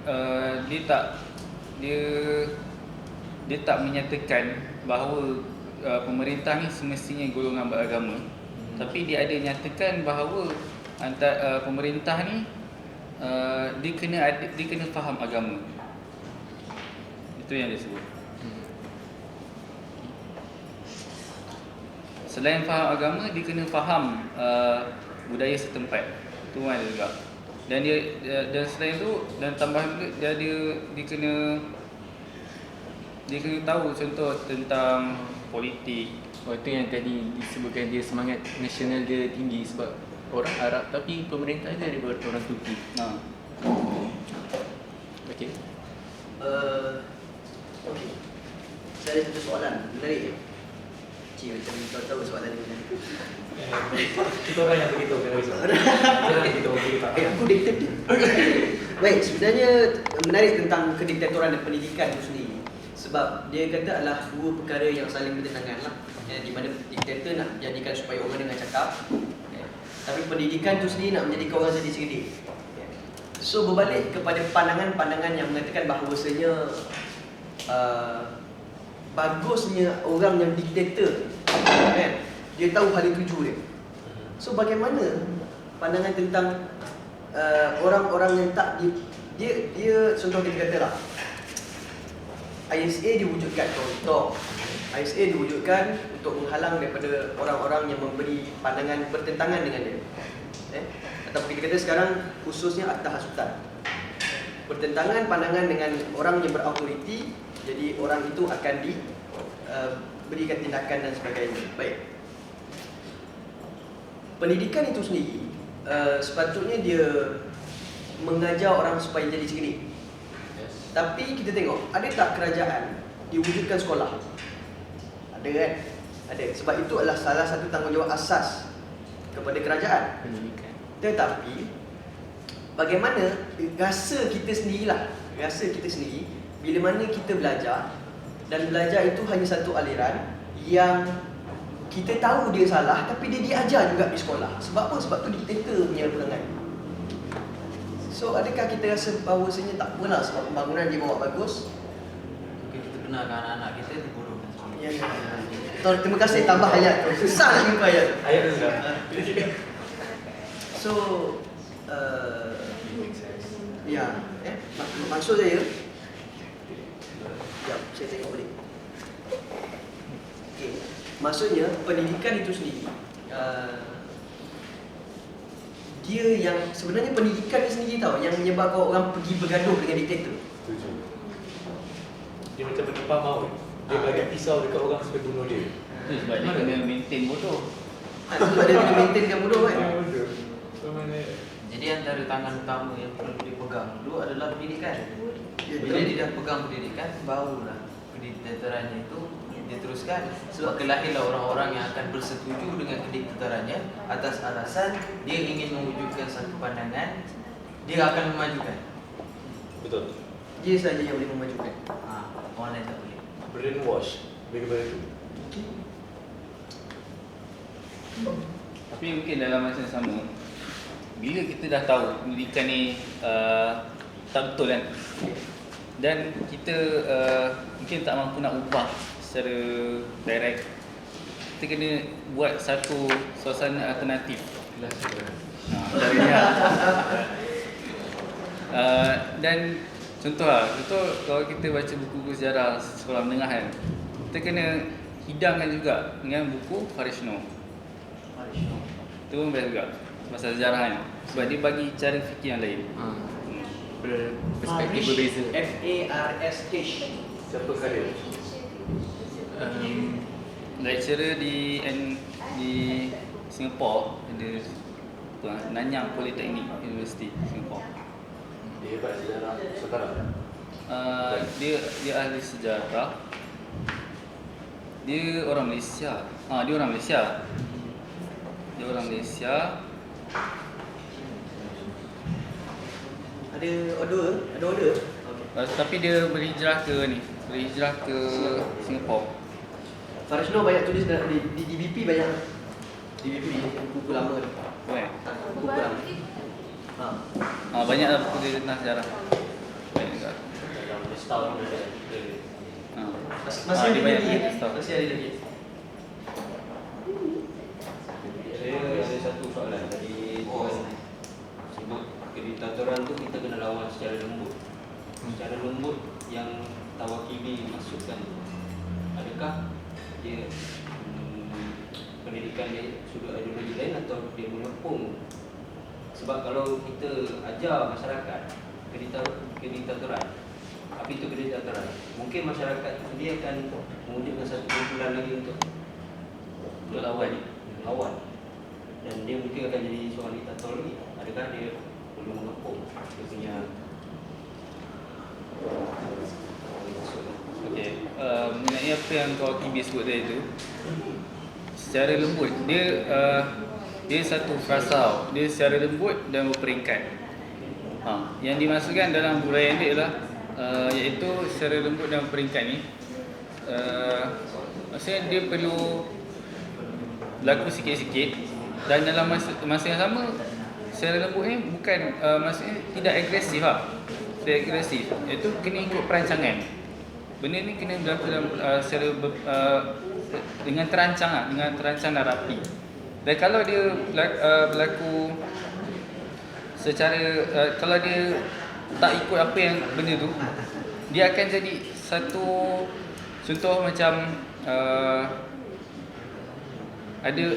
S1: dia tak menyatakan bahawa pemerintah ni semestinya golongan beragama. Tapi dia ada nyatakan bahawa pemerintah ni dia kena faham agama. Itu yang dia sebut. Selain faham agama, dia kena faham budaya setempat. Itu ada juga. Dan dan selain itu, dan tambahan juga dia kena tahu contoh tentang politik.
S6: Itu yang tadi disebutkan dia semangat nasional dia tinggi sebab orang Arab tapi pemerintah dia daripada orang Turki. Okey.
S3: Okey. Saya ada satu soalan menarik. Macam kau tahu soalan ni.
S9: Kita orang yang begitu kena risau. Jangan kita begitu.
S3: Aku diktator. Baik, sebenarnya menarik tentang kediktatoran dan pendidikan itu sendiri. Sebab dia kata adalah dua perkara yang saling bertentangan lah. Di mana diktator nak jadikan supaya orang dengar cakap. Tapi pendidikan itu sendiri nak menjadikan orang jadi cerdik. So berbalik kepada pandangan-pandangan yang mengatakan bahawasanya bagusnya orang yang diktator, kan? Dia tahu hal tuju dia. So bagaimana pandangan tentang orang-orang yang tak dia contoh kita katalah ISA diwujudkan, contoh ISA diwujudkan untuk menghalang daripada orang-orang yang memberi pandangan bertentangan dengan dia. Atau kita kata sekarang khususnya Atta Hasutan, bertentangan pandangan dengan orang yang berautoriti, jadi orang itu akan diberikan tindakan dan sebagainya. Baik. Pendidikan itu sendiri sepatutnya dia mengajar orang supaya jadi cerdik. Tapi kita tengok, ada tak kerajaan diwujudkan sekolah? Ada kan? Ada. Sebab itu adalah salah satu tanggungjawab asas kepada kerajaan.
S6: Pendidikan.
S3: Tetapi bagaimana rasa kita sendirilah, rasa kita sendiri bila mana kita belajar, dan belajar itu hanya satu aliran yang kita tahu dia salah tapi dia diajar juga di sekolah. Sebab apa? Sebab tu diktator punya perangai. So adakah kita rasa bahawasanya tak apalah sebab pembangunan dia bawa bagus?
S2: Kita kenalkan anak-anak kita dibodohkan.
S3: Ya. Terima kasih, tambah ayat tu. Susah nak jumpa ayat.
S9: Ayat tu sudah.
S3: So ya, maksud saya, saya tengok balik. Okay. Maksudnya pendidikan itu sendiri dia yang sebenarnya pendidikan ni sendiri tau yang menyebabkan orang pergi bergaduh dengan diktator.
S8: Setuju.
S9: Dia macam menempah maut. Dia bagi pisau dekat orang supaya bunuh dia.
S1: Itu sebab dia kena maintain bodoh.
S3: Sebab dia kena maintainkan bodoh kan.
S9: Betul. So mana
S2: Jadi antara tangan utama yang perlu dipegang dulu adalah pendidikan.
S3: Ya,
S2: Bila dia dah pegang pendidikan, barulah kediktatoranya itu diteruskan. Sebab lahirlah orang-orang yang akan bersetuju dengan kediktatoranya atas alasan dia ingin mewujudkan satu pandangan, dia akan memajukan.
S8: Betul.
S3: Dia saja yang boleh memajukan.
S2: Orang lain tak boleh.
S8: Brainwash. Lebih kepada itu.
S1: Tapi mungkin dalam masa yang sama, bila kita dah tahu pendidikan ni tak betul kan, dan kita mungkin tak mampu nak ubah secara direct, kita kena buat satu suasana alternatif. Caranya dan contoh kalau kita baca buku-buku sejarah sekolah menengah kan, kita kena hidangkan juga dengan buku Farisno. Itu pun best juga pasal sejarah kan, sebab dia bagi cara fikir yang lain.
S6: Perspektif berbeza.
S3: F-A-R-S-H.
S8: Siapa kaya?
S1: Lecturer di Singapore, ada Nanyang Polytechnic University Singapore.
S8: Dia hebat sejarah sekarang.
S1: Dia ahli sejarah. Dia orang Malaysia. Dia orang Malaysia.
S3: Ada order.
S1: Tapi dia berhijrah ke Singapore.
S3: Farisno banyak tulis di DBP banyak. DBP buku lama tu. Buku lama.
S1: Banyak lah buku dia tentang sejarah. Banyak juga.
S8: Setahun dia.
S3: Masih ada
S1: dia banyak
S3: lagi.
S1: staf.
S3: Masih ada lagi.
S10: Saya ada satu soalan tadi Tuan sebut kediktatoran tu kita kena lawan secara lembut. Secara lembut yang Tawakibi maksudkan, adakah dia pendidikan dia sudut ideologi lain atau dia mengepung? Sebab kalau kita ajar masyarakat kediktatoran, apa itu kediktatoran? Mungkin masyarakat itu dia akan mewujudkan satu kumpulan lagi untuk lawan. Dan dia mungkin akan jadi seorang diktator lagi. Adakah dia perlu mengepung dia punya
S1: Okey, mengenai apa yang kau Kibi sebut tadi tu, secara lembut dia satu frasa, dia secara lembut dan berperingkat. Yang dimasukkan dalam huraian dia adalah iaitu secara lembut dan berperingkat ni, maksudnya dia perlu berlaku sikit-sikit dan dalam masa yang sama secara lembut ni bukan maksudnya tidak agresif tidak agresif, iaitu kena ikut perancangan. Benda ni kena berlaku dalam secara dengan terancang dan rapi. Dan kalau dia berlaku secara kalau dia tak ikut apa yang benda tu, dia akan jadi satu contoh macam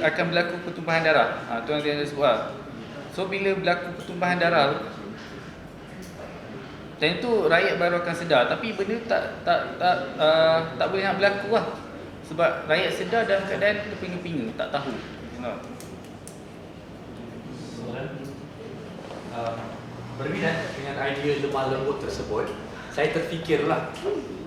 S1: akan berlaku pertumpahan darah. Tu yang dia sebut lah. So bila berlaku pertumpahan darah tu, dan itu rakyat baru akan sedar, tapi benda tak boleh nak berlaku lah. Sebab rakyat sedar dalam keadaan terpinga-pinga, tak tahu.
S9: Berminat dengan idea lemah lembut tersebut, saya terfikirlah,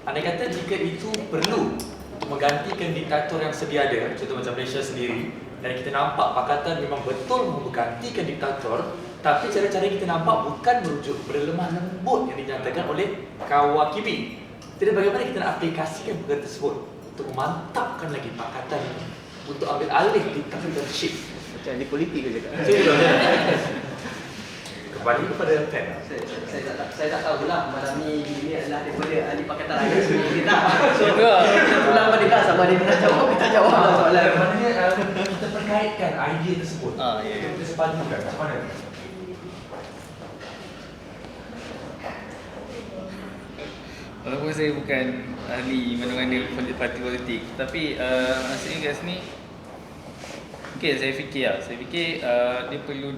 S9: andai kata jika itu perlu untuk menggantikan diktator yang sedia ada, contoh macam Malaysia sendiri, dan kita nampak Pakatan memang betul menggantikan diktator, tapi cara-cara kita nampak bukan merujuk berlemah lembut yang dinyatakan oleh Tawakibi. Jadi bagaimana kita nak aplikasikan perkara tersebut untuk memantapkan lagi Pakatan ini untuk ambil alih dictatorship?
S3: Macam di politik ke cakap?
S9: Kembali kepada pen.
S3: Saya tak tahulah malam ni adalah daripada ahli Pakatan Rakyat sendiri kita. So kita pulang pada kelas sama dia nak jawab, kita jawab soalan.
S9: Maknanya kita perkaitkan idea tersebut.
S1: Ya.
S9: Kita sepadukan macam mana?
S1: Walaupun saya bukan ahli mana-mana parti politik, tapi maksudnya kat sini mungkin saya fikir dia perlu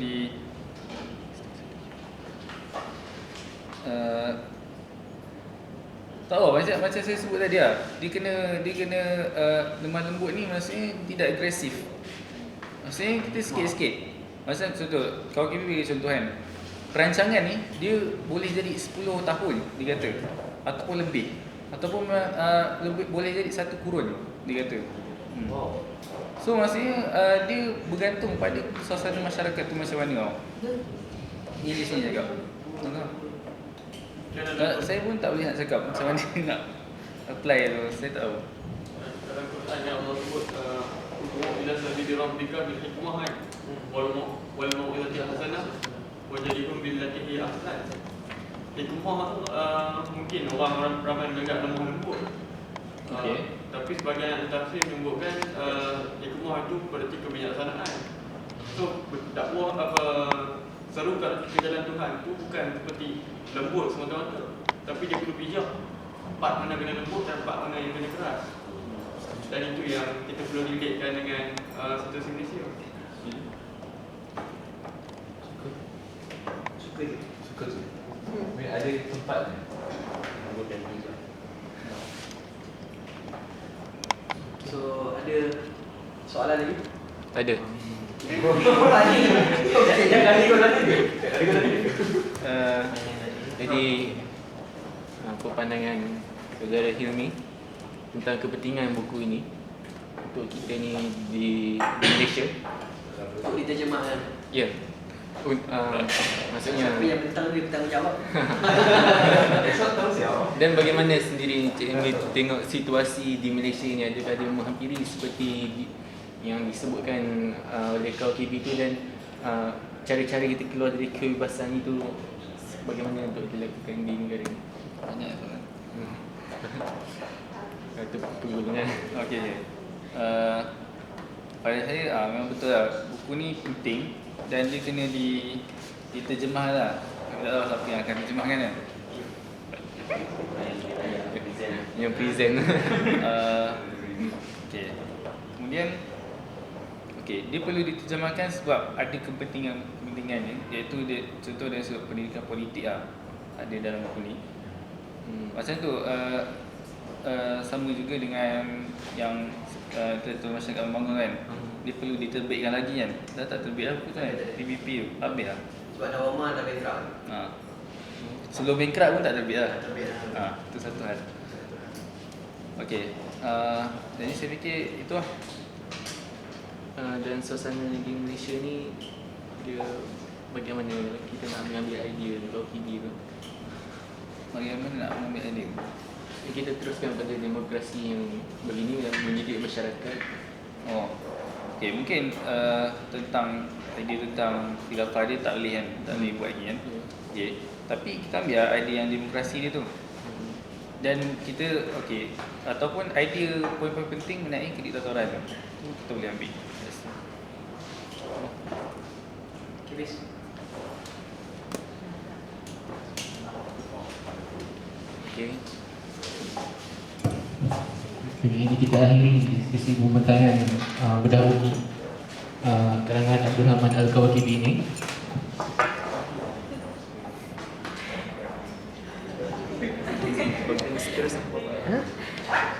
S1: tak tahu macam saya sebut tadi lah, dia kena lemah lembut ni maksudnya tidak agresif. Maksudnya kita sikit-sikit. Macam contoh, kalau kita bagi contoh kan, perancangan ni dia boleh jadi 10 tahun dia kata, ataupun lebih, ataupun lebih boleh jadi 1 kurun dia kata. So maksudnya dia bergantung pada suasana masyarakat tu macam mana tau. Ni di sini cakap. Saya pun tak boleh nak cakap macam mana nak apply tu, saya tak tahu.
S7: Dalam Quran yang Allah sebut bila sabi dirabbika bil hikmah kan, wal mau'izati hasanah wa jadihum billati hi ahsan. Hikmah tu mungkin orang ramai menganggap lemah lembut. Tapi sebagian tafsir menyebutkan hikmah itu berarti kebijaksanaan. So dakwah seru ke jalan Tuhan tu bukan seperti lembut semata-mata, tapi dia perlu bijak. Part mana kena lembut dan part mana yang kena keras. Dan itu yang kita perlu relatekan dengan situasi Malaysia.
S9: Suka tu. Ada tempat ni.
S3: So ada soalan lagi?
S6: Ada. Jadi apa pandangan saudara Hilmi tentang kepentingan buku ini untuk kita ni di Malaysia?
S3: Untuk diterjemahkan.
S6: Ya. Maksudnya
S3: Siapa yang bertanggungjawab?
S6: dan bagaimana sendiri Encik Hilmi tengok situasi di Malaysia ni, adakah dia menghampiri seperti yang disebutkan oleh KOKB itu, dan cara-cara kita keluar dari kebebasan itu bagaimana untuk dilakukan di negara ini?
S1: Banyak tu kan.
S6: Itu pergulungan.
S1: Okey. Pada saya memang betul lah, buku ni penting dan dia kena diterjemah lah. Saya tak tahu siapa yang akan terjemahkan kan.
S6: Yang present.
S1: Okey. Kemudian dia perlu diterjemahkan sebab ada kepentingannya, iaitu dia, contoh dari sudut pendidikan politik lah, ada dalam buku ni. Macam tu sama juga dengan yang Ketua Masyarakat Membangun kan, dia perlu diterbitkan lagi kan. Dah tak terbit lah buku tu kan, TVP tu habis lah.
S3: Sebab dah lama dah bankrupt.
S1: Sebelum bankrupt pun tak terbit lah. Itu satu hal. Okey, jadi saya fikir itu lah.
S6: Dan suasana di Malaysia ni, dia bagaimana kita nak mengambil idea KOKB tu?
S1: Bagaimana nak mengambil idea?
S6: Kita teruskan pada demokrasi yang begini, yang mendidik masyarakat.
S1: Okey, mungkin tentang idea tentang khilafah dia tak boleh kan, tak boleh buat lagi kan. Okey, tapi kita ambil idea yang demokrasi dia tu. Dan kita ataupun idea poin-poin penting mengenai kediktatoran tu, kita boleh ambil.
S3: Kiris.
S6: Ini kita akhiri diskusi pembentangan bedah buku karangan Abdul Rahman Al-Kawakib ini.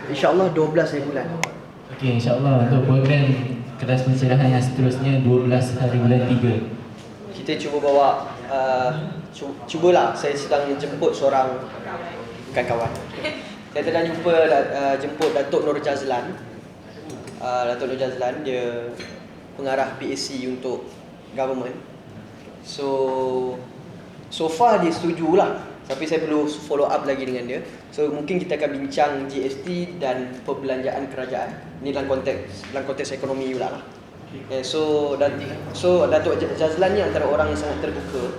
S3: InsyaAllah 12 hari bulan.
S6: Okey, insyaAllah untuk program kelas pencerahan yang seterusnya 12 hari bulan 3.
S3: Kita cuba bawa cubalah saya sedang jemput seorang kawan. Saya telah jemput Datuk Nur Jazlan. Datuk Nur Jazlan dia pengarah PAC untuk government. So far dia setujulah. Tapi saya perlu follow up lagi dengan dia. So mungkin kita akan bincang GST dan perbelanjaan kerajaan. Ini dalam konteks ekonomi pula lah. Okay, so Datuk Jazlan ni antara orang yang sangat terbuka.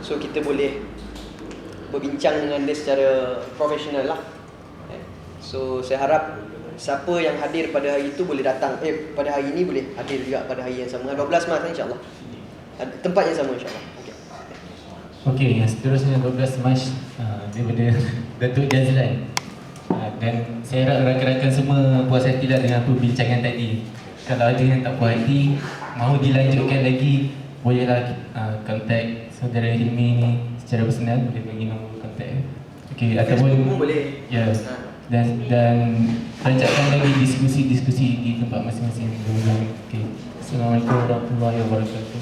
S3: So kita boleh berbincang dengan dia secara profesional lah. Okay. So saya harap siapa yang hadir pada hari itu boleh datang. Pada hari ini boleh hadir juga pada hari yang sama. 12 Mac insyaAllah. Tempat yang sama insyaAllah.
S6: Okey, yang seterusnya 12 Mac daripada Datuk Jazlan. Dan saya harap rakan-rakan semua puas hati lah dengan perbincangan tadi. Kalau ada yang tak puas hati, mahu dilanjutkan lagi, bolehlah kontak saudara Hilmi ni secara personal boleh bagi nombor kontak. Okey,
S3: Facebook
S6: ataupun
S3: pun boleh.
S6: ya. Dan rancangkan lagi diskusi-diskusi di tempat masing-masing. Okey. Assalamualaikum warahmatullahi wabarakatuh.